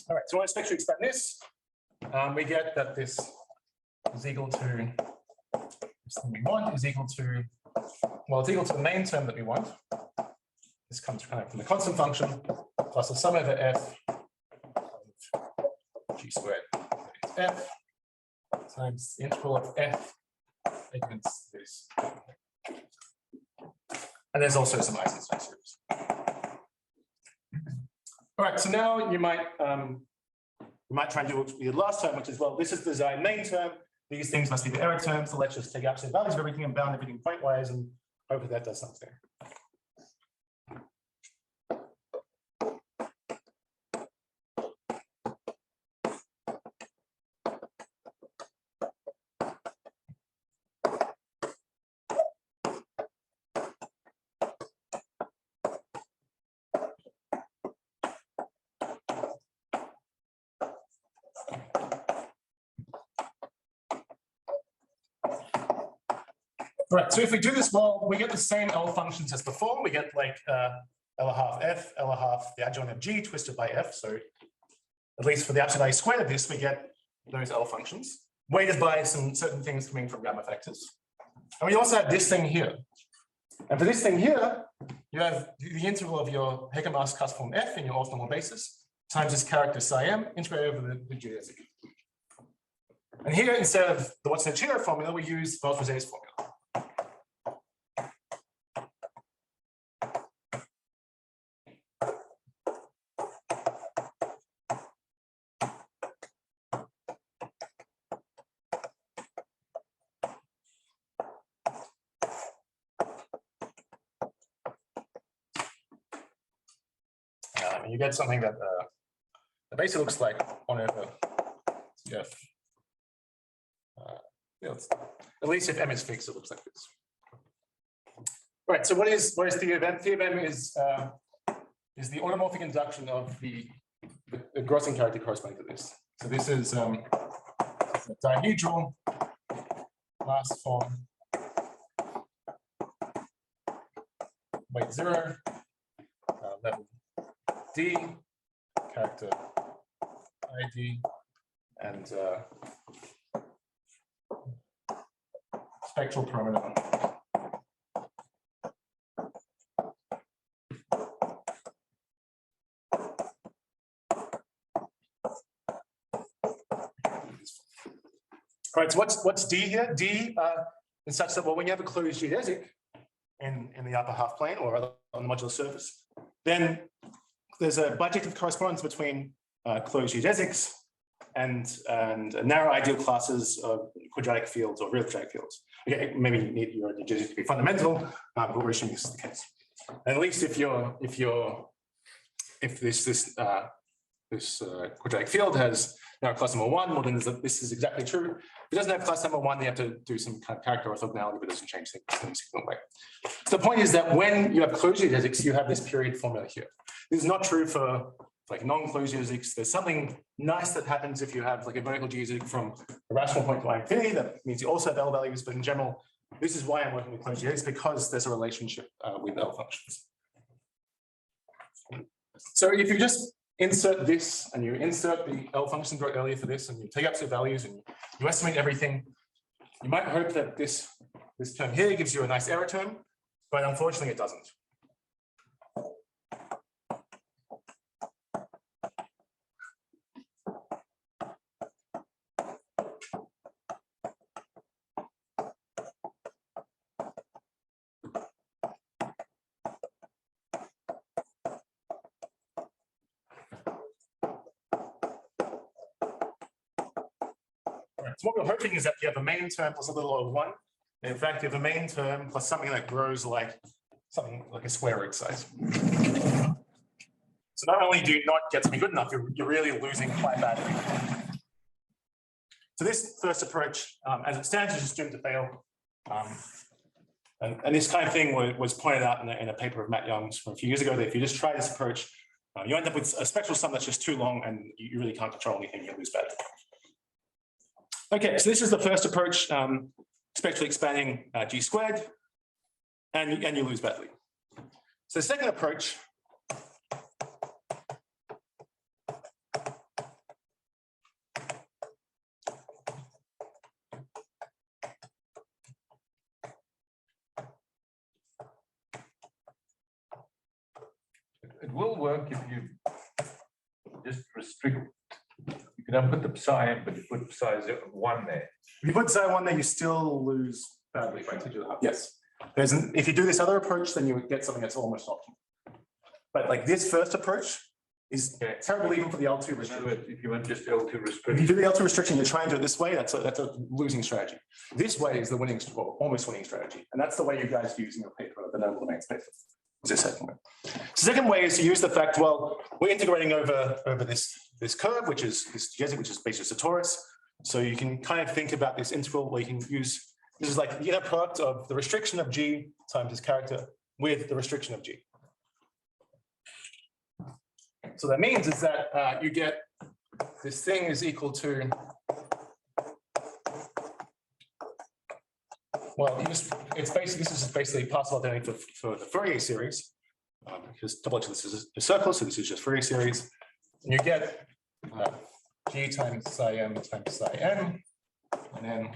All right, so when I spectrally expand this, we get that this is equal to, this thing we want is equal to, well, it's equal to the main term that we want. This comes kind of from the constant function plus the sum over f of g squared f times the integral of f against this. And there's also some Eisenstein series. All right, so now you might try and do what we did last time, which is, well, this is the design main term. These things must be the error terms. So let's just take absolute values of everything and bound everything pointwise, and hopefully that does something. Right, so if we do this well, we get the same L functions as before. We get like L1/2 f, L1/2 the adjoint of g twisted by f. So at least for the absolute value squared of this, we get those L functions. weighted by some certain things coming from gamma factors. And we also have this thing here. And for this thing here, you have the integral of your Hecke-Maass cusp form F in your orthonormal basis times this character psi m integrated over the geodesic. And here, instead of the Watson-Chiro formula, we use Vos-Roset's formula. You get something that basically looks like 1 over F. At least if M is fixed, it looks like this. Right. So what is theorem? Theorem is the automorphic induction of the grossing character corresponding to this. So this is a dihedral mass form weight 0 level D character ID and spectral parameter. All right, so what's D here? D is such that, well, when you have a closed geodesic in the upper half plane or on the modular surface, then there's a bijective correspondence between closed geodesics and narrow ideal classes of quadratic fields or real quadratic fields. Okay, maybe you need your geodesic to be fundamental, but we're assuming this is the case. And at least if this quadratic field has narrow class number 1, well then this is exactly true. If it doesn't have class number 1, you have to do some kind of character orthogonality, but it doesn't change things in a significant way. So the point is that when you have closed geodesics, you have this period formula here. This is not true for like non-closed geodesics. There's something nice that happens if you have like a vertical geodesic from a rational point to infinity. That means you also have L values, but in general, this is why I'm working with closed geodesics, because there's a relationship with L functions. So if you just insert this and you insert the L functions wrote earlier for this, and you take absolute values and you estimate everything, you might hope that this term here gives you a nice error term, but unfortunately it doesn't. So what we're hoping is that you have a main term plus a little over 1. And in fact, you have a main term plus something that grows like something like a square root size. So not only do you not get something good enough, you're really losing quite badly. So this first approach, as it stands, is just doomed to fail. And this kind of thing was pointed out in a paper of Matt Young's from a few years ago, that if you just try this approach, you end up with a spectral sum that's just too long and you really can't control anything, you lose badly. Okay, so this is the first approach, spectrally expanding G squared, and you lose badly. So the second approach it will work if you just restrict. You can put the psi in, but you put psi 1 there. If you put psi 1 there, you still lose badly by 2 to the half. Yes. If you do this other approach, then you would get something that's almost optimal. But like this first approach is terrible even for the L2 restriction. If you want just L2 restriction. If you do the L2 restriction, you're trying to do it this way, that's a losing strategy. This way is the winning, well, almost winning strategy. And that's the way you guys use in your paper, the known domains paper. Is the second way. The second way is to use the fact, well, we're integrating over this curve, which is this geodesic, which is basically just a torus. So you can kind of think about this integral where you can use, this is like the inner product of the restriction of G times this character with the restriction of G. So that means is that you get this thing is equal to, well, it's basically, this is basically partial identity for the Fourier series, because topology this is a circle, so this is just Fourier series, and you get G times psi m times psi n and then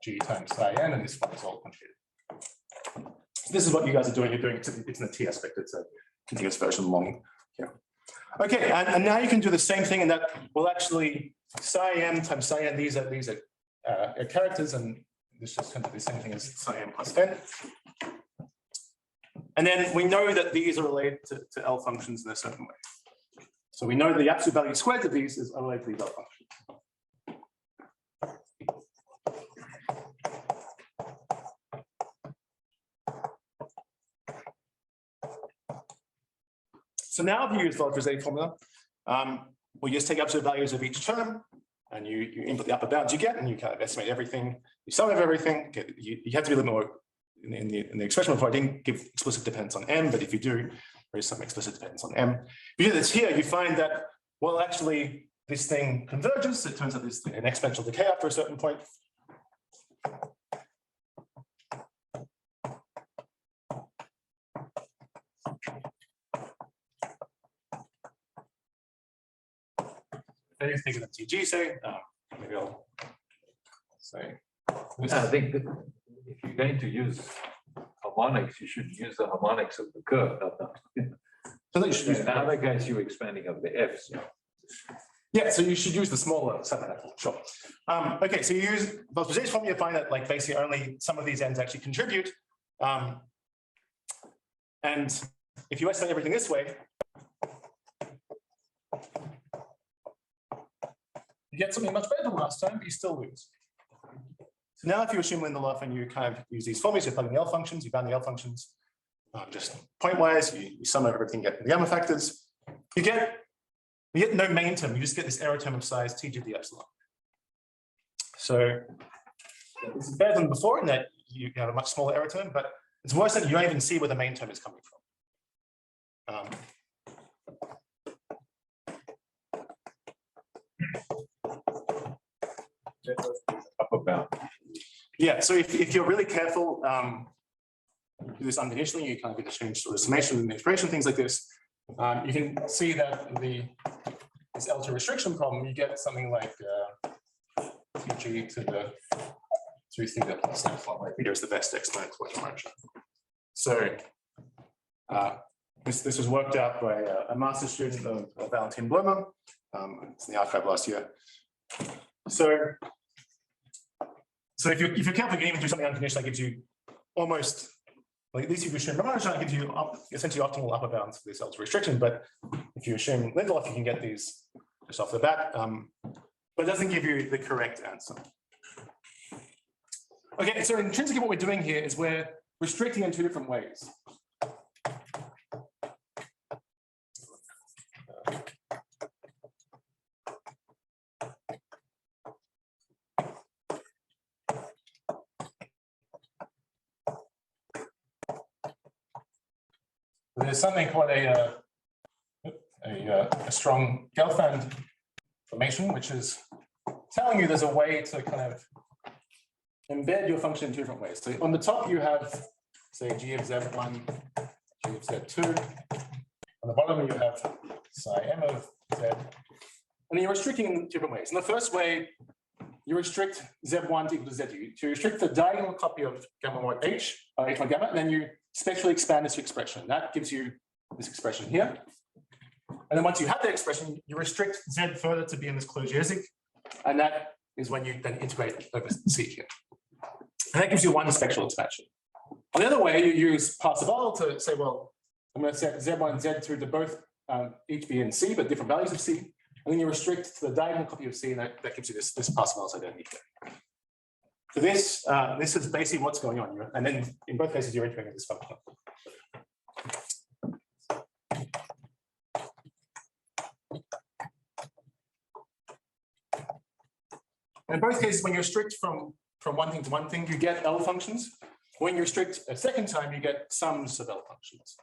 G times psi n, and this one is all conjugated. So this is what you guys are doing. You're doing it, it's in the T aspect, it's a continuous version along here. Okay, and now you can do the same thing, and that will actually psi m times psi n, these are characters, and this just going to be the same thing as psi m plus n. And then we know that these are related to L functions in a certain way. So we know that the absolute value squared of these is related to these L functions. So now if you use the Localization formula, we just take absolute values of each term, and you input the upper bounds you get, and you kind of estimate everything. You sum of everything. You have to be a little more in the expression before I didn't give explicit dependence on m, but if you do, there is some explicit dependence on m. If you do this here, you find that, well, actually, this thing converges. It turns out there's an exponential decay after a certain point. Anything in the TG say, maybe I'll say. I think that if you're going to use harmonics, you should use the harmonics of the curve. So you should use In other case, you're expanding over the F's. Yeah, so you should use the smaller submanifold, sure. Okay, so you use the Localization formula, you find that like basically only some of these ends actually contribute. And if you estimate everything this way, you get something much better than last time, but you still lose. So now if you assume Lindelof and you kind of use these formulas, you plug in the L functions, you bound the L functions, just pointwise, you sum over everything, get the gamma factors, you get no main term, you just get this error term of size T to the epsilon. So this is better than before in that you have a much smaller error term, but it's worse than you don't even see where the main term is coming from. Upper bound. Yeah, so if you're really careful, do this unconditionally, you kind of get to change sort of summation and expression, things like this. You can see that this L2 restriction problem, you get something like Tg to the 2 theta plus epsilon, like theta is the best exponential function. So this was worked out by a master's student of Valentin Blomer. It's in the archive last year. So if you're careful, you can even do something unconditional that gives you almost, like at least if you assume Ramanujan, it gives you essentially optimal upper bounds for this L2 restriction. But if you assume Lindelof, you can get these just off the bat, but it doesn't give you the correct answer. Okay, so intrinsically what we're doing here is we're restricting in two different ways. There's something called a strong Gelfand formation, which is telling you there's a way to kind of embed your function in two different ways. So on the top, you have, say, g of z1, g of z2. On the bottom, you have psi m of z. And then you're restricting in two different ways. In the first way, you restrict z1 to equal to z2. To restrict the diagonal copy of gamma mod h, h1 gamma, and then you spectrally expand this expression. That gives you this expression here. And then once you have that expression, you restrict z further to be in this closed geodesic. And that is when you then integrate over C here. And that gives you one spectral expansion. On the other way, you use Parseval to say, well, I'm going to set z1 and z2 to both each be in C, but different values of C. And then you restrict to the diagonal copy of C, and that gives you this Parseval's identity here. So this is basically what's going on. And then in both cases, you're integrating this function. And in both cases, when you restrict from one thing to one thing, you get L functions. When you restrict a second time, you get sums of L functions.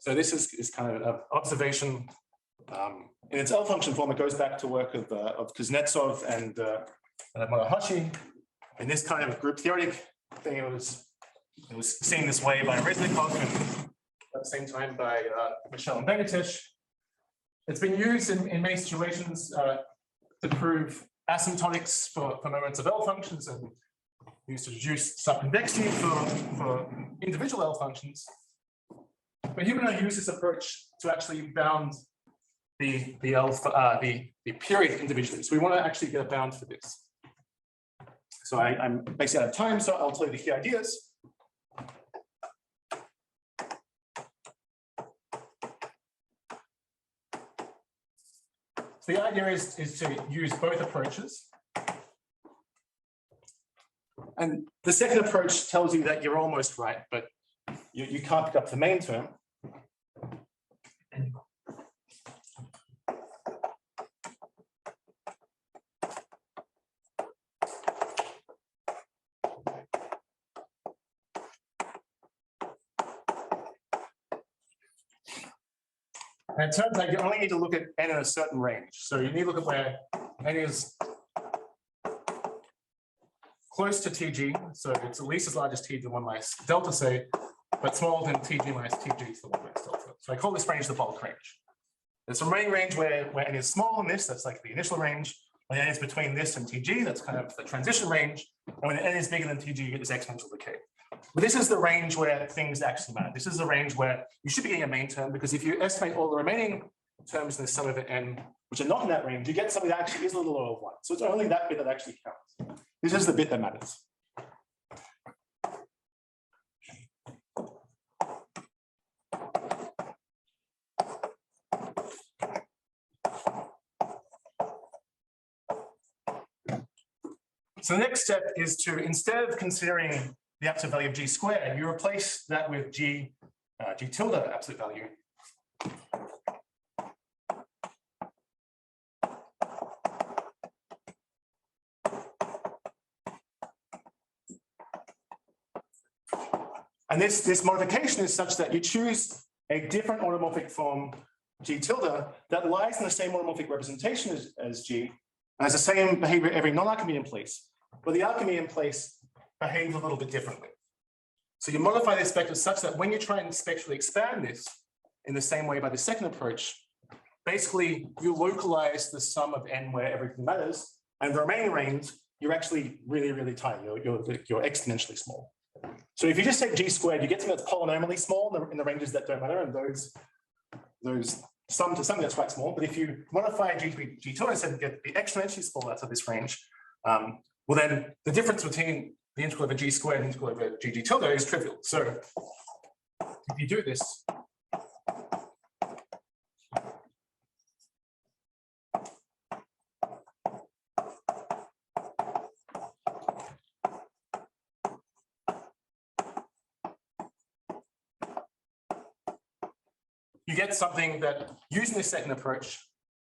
So this is kind of an observation. In its L function form, it goes back to work of Kuznetsov and Morohashi. In this kind of group theoretic thing, it was seen this way by Rudnick and at the same time by Michel and Begatich. It's been used in many situations to prove asymptotics for moments of L functions and used to reduce subconvexity for individual L functions. But here we're going to use this approach to actually bound the period individually. So we want to actually get a bound for this. So I'm basically out of time, so I'll tell you the key ideas. So the idea is to use both approaches. And the second approach tells you that you're almost right, but you can't pick up the main term. And it turns out you only need to look at n in a certain range. So you need to look at where n is close to TG. So it's at least as large as TG 1 minus delta, say, but smaller than TG minus TG is the 1 minus delta. So I call this range the bulk range. There's a remaining range where n is smaller than this, that's like the initial range. When n is between this and TG, that's kind of the transition range. And when n is bigger than TG, you get this exponential decay. But this is the range where things actually matter. This is the range where you should be getting a main term, because if you estimate all the remaining terms in the sum of n, which are not in that range, you get something that actually is a little lower of 1. So it's only that bit that actually counts. This is the bit that matters. So the next step is to, instead of considering the absolute value of g squared, you replace that with g tilde absolute value. And this modification is such that you choose a different automorphic form g tilde that lies in the same automorphic representation as g, and has the same behavior every non-Archimedean place, but the Archimedean place behaves a little bit differently. So you modify this vector such that when you try and spectrally expand this in the same way by the second approach, basically you localize the sum of n where everything matters, and the remaining range, you're actually really, really tiny. You're exponentially small. So if you just take g squared, you get something that's polynomially small in the ranges that don't matter, and those sum to something that's quite small. But if you modify g to be g tilde and get the exponentially small out of this range, well then the difference between the integral over g squared and the integral over g tilde is trivial. So if you do this, you get something that, using this second approach,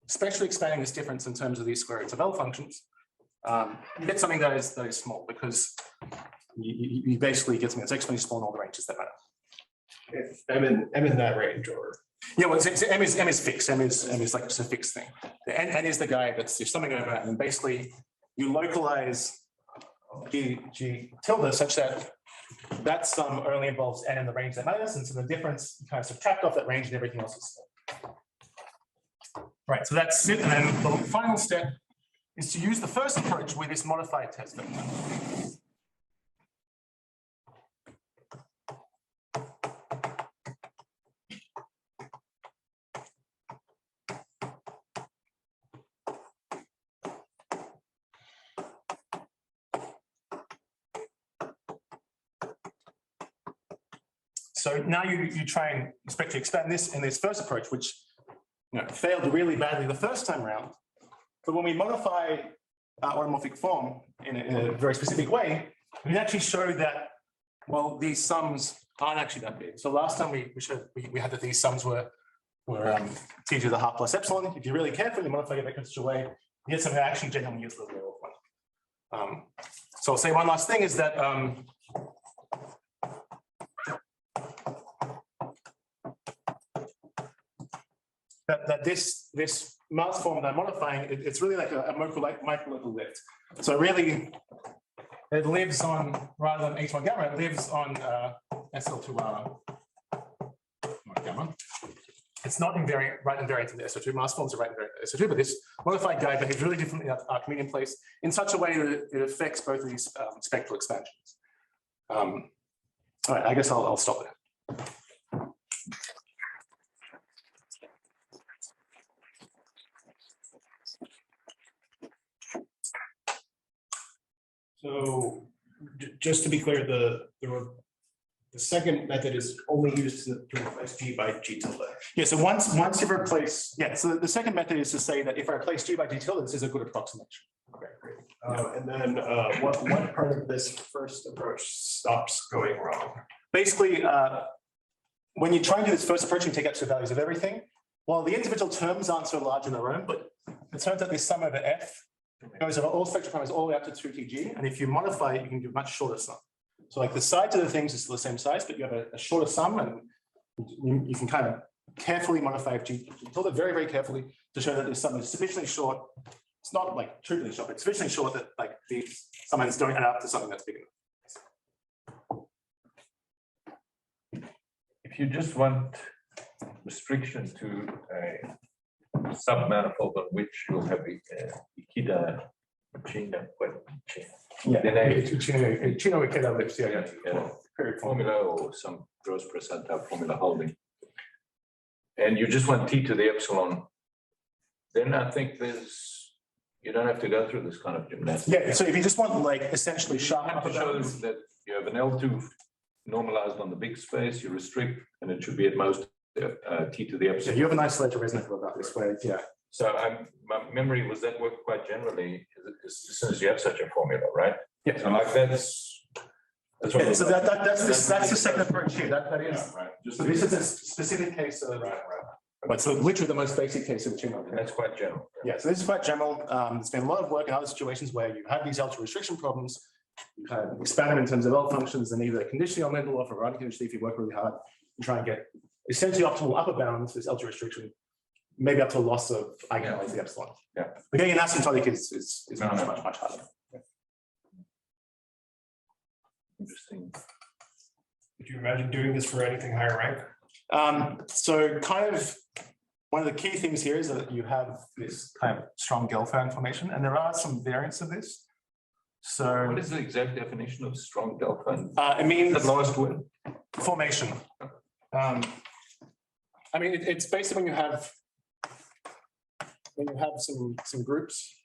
especially expanding this difference in terms of these square roots of L functions, you get something that is small, because you basically get something that's exponentially small in all the ranges that matter. If M in that range, or Yeah, well, M is fixed. M is like just a fixed thing. The N is the guy that's you're summing over, and then basically you localize g tilde such that that sum only involves n in the range that matters, and so the difference you kind of subtract off that range, and everything else is small. Right, so that's it. And then the final step is to use the first approach with this modified test vector. So now you try and expect to expand this in this first approach, which failed really badly the first time around. But when we modify our automorphic form in a very specific way, we can actually show that, well, these sums aren't actually that big. So last time we had that these sums were t to the half plus epsilon. If you're really careful, you modify your vector in such a way, you get something that actually genuinely is a little bit of one. So I'll say one last thing is that that this Maass form that I'm modifying, it's really like a micro lift. So really, it lives on, rather than H1 gamma, it lives on SL2R gamma. It's not invariant, right invariant in the SO2. Mass forms are right invariant in the SO2, but this modified guy behaves really differently in Archimedean place in such a way that it affects both of these spectral expansions. All right, I guess I'll stop there. So just to be clear, the second method is only used to replace G by G tilde. Yeah, so once you've replaced, yeah, so the second method is to say that if I replace G by G tilde, this is a good approximation. Okay, great. And then what part of this first approach stops going wrong? Basically, when you try and do this first approach, you take extra values of everything. Well, the individual terms aren't so large in their own, but it turns out this sum over F goes over all spectral parameters all the way up to 2Tg. And if you modify it, you can do a much shorter sum. So like the sides of the things are still the same size, but you have a shorter sum, and you can kind of carefully modify G tilde very, very carefully to show that this sum is sufficiently short. It's not like trivially short, but it's sufficiently short that like these summands don't add up to something that's big enough. If you just want restriction to a submanifold on which you'll have formula or some gross percentile formula holding, and you just want t to the epsilon, then I think you don't have to go through this kind of gymnastics. Yeah, so if you just want like essentially sharp have to show that you have an L2 normalized on the big space, you restrict, and it should be at most t to the epsilon. Yeah, you have a nice letter resonant about this way. Yeah. So my memory was that worked quite generally as soon as you have such a formula, right? Yeah. So like that's Yeah, so that's the second approach here. That is. right. Just So this is a specific case of. right. But so literally the most basic case of the chain. That's quite general. Yeah, so this is quite general. There's been a lot of work in other situations where you have these L2 restriction problems. You kind of expand them in terms of L functions and either conditionally on Lindenstrauss or unconditionally if you work really hard and try and get essentially optimal upper bounds, this L2 restriction, maybe up to a loss of eigenvalue to the epsilon. Yeah. But getting an asymptotic is much harder. Interesting. Could you imagine doing this for anything higher rank? So kind of one of the key things here is that you have this kind of strong Gelfand formation, and there are some variants of this. So What is the exact definition of strong delta? it means The lowest word. formation. I mean, it's basically when you have some groups.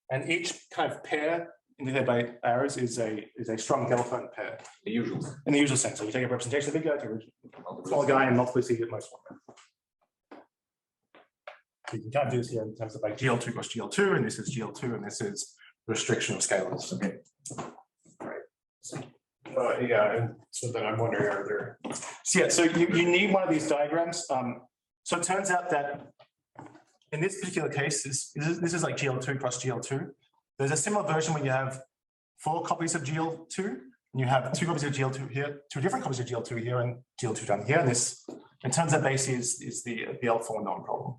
And each kind of pair indicated by arrows is a strong Gelfand pair The usual. in the usual sense. So you take a representation of the big guy, take a small guy, and multiplicity at most one. So you can kind of do this here in terms of like GL2 plus GL2, and this is GL2, and this is restriction of scalars. Okay. Yeah, and so then I'm wondering, are there? So yeah, so you need one of these diagrams. So it turns out that in this particular case, this is like GL2 plus GL2. There's a similar version where you have 4 copies of GL2, and you have 2 copies of GL2 here, 2 different copies of GL2 here, and GL2 down here. And this, in terms of base, is the L4 norm problem.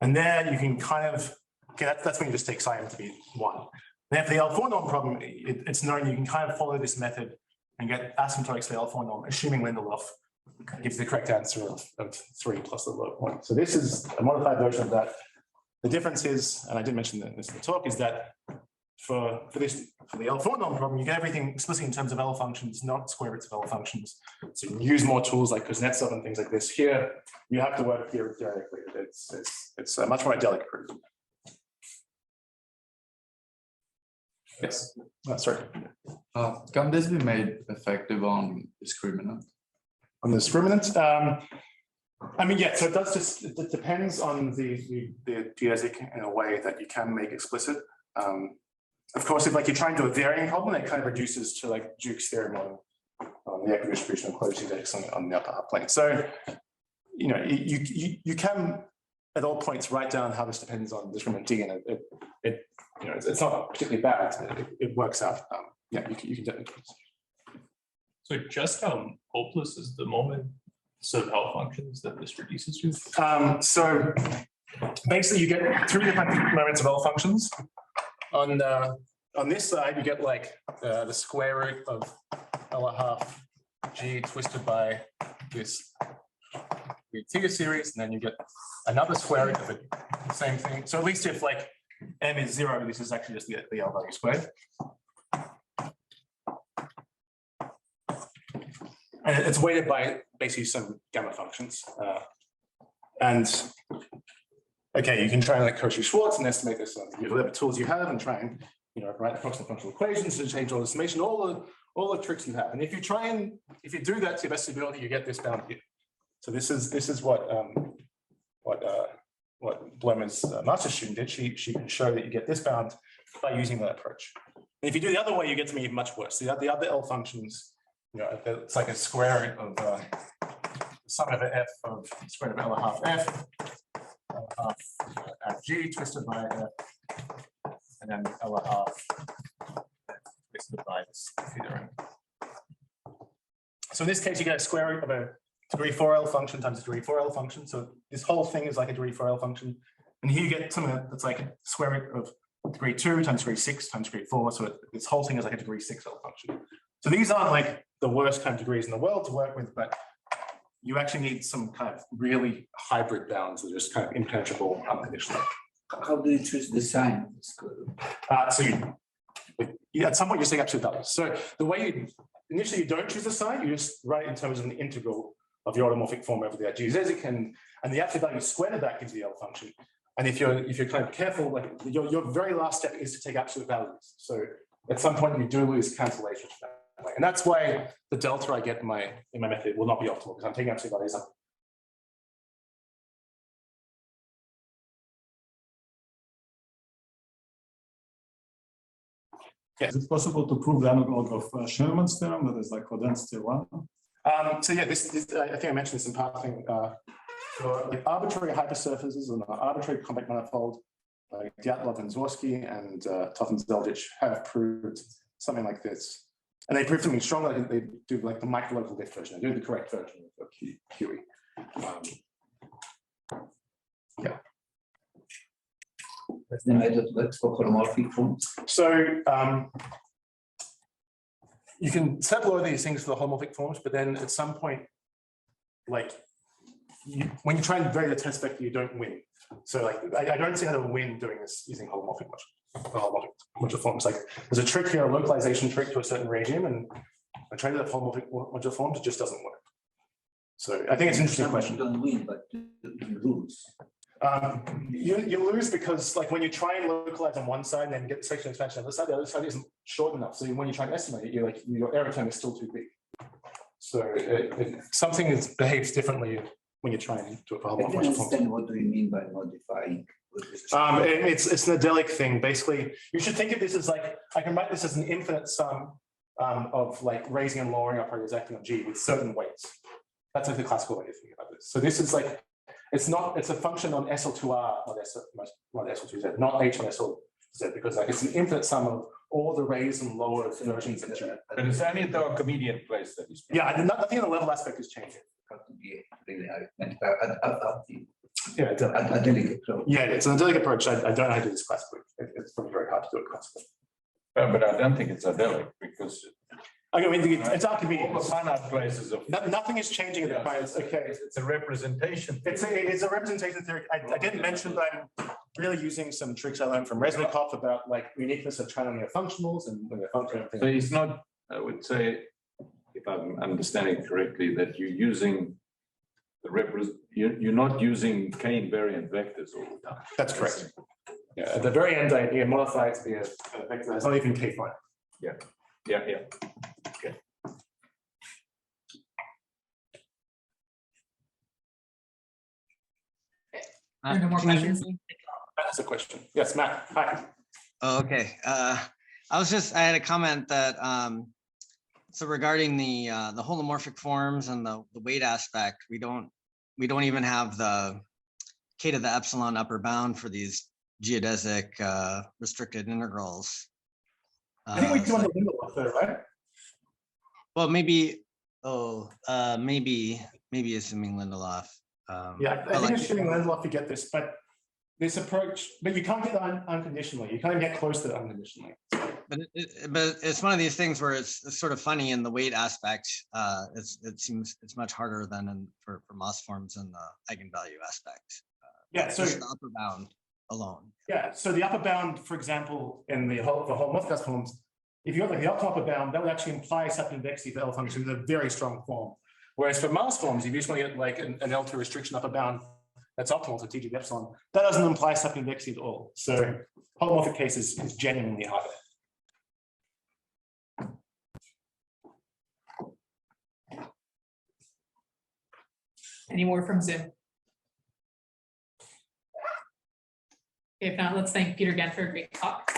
And there you can kind of, okay, that's when you just take psi m to be 1. Now for the L4 norm problem, it's known you can kind of follow this method and get asymptotics for the L4 norm, assuming Lindenstrauss gives the correct answer of 3 plus the low point. So this is a modified version of that. The difference is, and I did mention this in the talk, is that for the L4 norm problem, you get everything explicitly in terms of L functions, not square roots of L functions. So you can use more tools like Kuznetsov and things like this. Here, you have to work theoretically. It's a much more idyllic proof. Yes, sorry. Can this be made effective on discriminant? On the discriminant, I mean, yeah. So it does just. It depends on the geodesic in a way that you can make explicit. Of course, if like you're trying to do a varying problem, it kind of reduces to like Duke's theorem on the equidistribution of closed geodesics on the upper half plane. So, you know, you can at all points write down how this depends on discriminant D, and it you know it's not particularly bad. It works out. Yeah, you can definitely. So just how hopeless is the moment set of L functions that this reduces to? So basically, you get 3 different moments of L functions on on this side, you get like the square root of L1/2 G twisted by this T series, and then you get another square root of it, the same thing. So at least if like M is 0, this is actually just the L value squared. And it's weighted by basically some gamma functions. And okay, you can try and like Cauchy-Schwarz and estimate this on whatever tools you have and try and write approximate functional equations to change all the summation, all the tricks you have. And if you do that to your best ability, you get this bound here. So this is what Blomer's master student did. She can show that you get this bound by using that approach. And if you do the other way, you get something even much worse. The other L functions, it's like a square root of the sum of f of square root of L1/2 f, L1/2 at G twisted by f, and then L1/2 twisted by this theorem. So in this case, you get a square root of a degree 4L function times a degree 4L function. So this whole thing is like a degree 4L function. And here you get something that's like a square root of degree 2 times degree 6 times degree 4. So this whole thing is like a degree 6L function. So these aren't like the worst kind of degrees in the world to work with, but you actually need some kind of really hybrid bounds that are just kind of impenetrable unconditional. How do you choose the sign? So at some point you're saying absolute values. So the way initially you don't choose the sign, you just write in terms of an integral of your automorphic form over the geodesic, and the absolute value squared of that gives the L function. And if you're kind of careful, like your very last step is to take absolute values. So at some point you do lose cancellation that way. And that's why the delta I get in my method will not be optimal, because I'm taking absolute values up. Is it possible to prove the analog of Sherman's theorem, that is like for density 1? So yeah, this I think I mentioned this in passing. For like arbitrary hypersurfaces and an arbitrary compact manifold, like Dyatlov and Zworsky and Toth and Zeldich have proved something like this. And they proved something stronger. They do like the microlocal lift version. They do the correct version of QE. Yeah. That's the method works for holomorphic forms. So you can set below these things for the homomorphic forms, but then at some point, like when you try and vary the test vector, you don't win. So like I don't see how to win doing this using holomorphic modular forms. Like there's a trick here, a localization trick to a certain regime, and I tried to have homomorphic modular forms, it just doesn't work. So I think it's an interesting question. You don't win, but you lose. You lose because like when you try and localize on one side and then get the section expansion on the other side isn't short enough. So when you try and estimate it, your error term is still too big. So something behaves differently when you're trying to do it for I don't homomorphic understand what do you mean by modifying. It's an adelic thing. Basically, you should think of this as like, I can write this as an infinite sum of like raising and lowering operators acting on G with certain weights. That's like the classical way of thinking about this. So this is like, it's a function on SL2R, not SL2Z, not H on SLZ, because like it's an infinite sum of all the raised and lower versions of G. But it's only the Archimedean place that is. Yeah, nothing in the level aspect is changing. To be really arithmetic. Yeah, Adelic approach. yeah, it's an adelic approach. I don't know how to do this classically. It's probably very hard to do it classically. But I don't think it's adelic because I mean, it's Archimedean. all the finite places of Nothing is changing at the point. It's okay. It's a representation. It's a representation theory. I didn't mention that I'm really using some tricks I learned from Resnikov about like uniqueness of trinomial functionals and function. So it's not, I would say, if I'm understanding correctly, that you're using you're not using k invariant vectors all the time. That's correct. Yeah, at the very end, I modify it to be a vector that's not even k prime. Yeah. Okay. No more questions? That's a question. Yes, Matt. Hi. Oh, okay. I had a comment that so regarding the holomorphic forms and the weight aspect, we don't even have the k to the epsilon upper bound for these geodesic restricted integrals. I think we do want to limit there, right? Well, maybe assuming Lindelof. Yeah, I think assuming Lindelof to get this, but this approach, but you can't get that unconditionally. You can't get close to it unconditionally. but it's one of these things where it's sort of funny in the weight aspect. It seems it's much harder than for Maass forms in the eigenvalue aspect. Yeah, so Just the upper bound alone. yeah, so the upper bound, for example, in the holomorphic forms, if you have like the upper bound, that would actually imply subconvexity for L functions in a very strong form. Whereas for Maass forms, if you just want to get like an L2 restriction upper bound that's optimal to TG epsilon, that doesn't imply subconvexity at all. So holomorphic case is genuinely harder. Any more from Zoom? If not, let's thank Peter again for a great talk.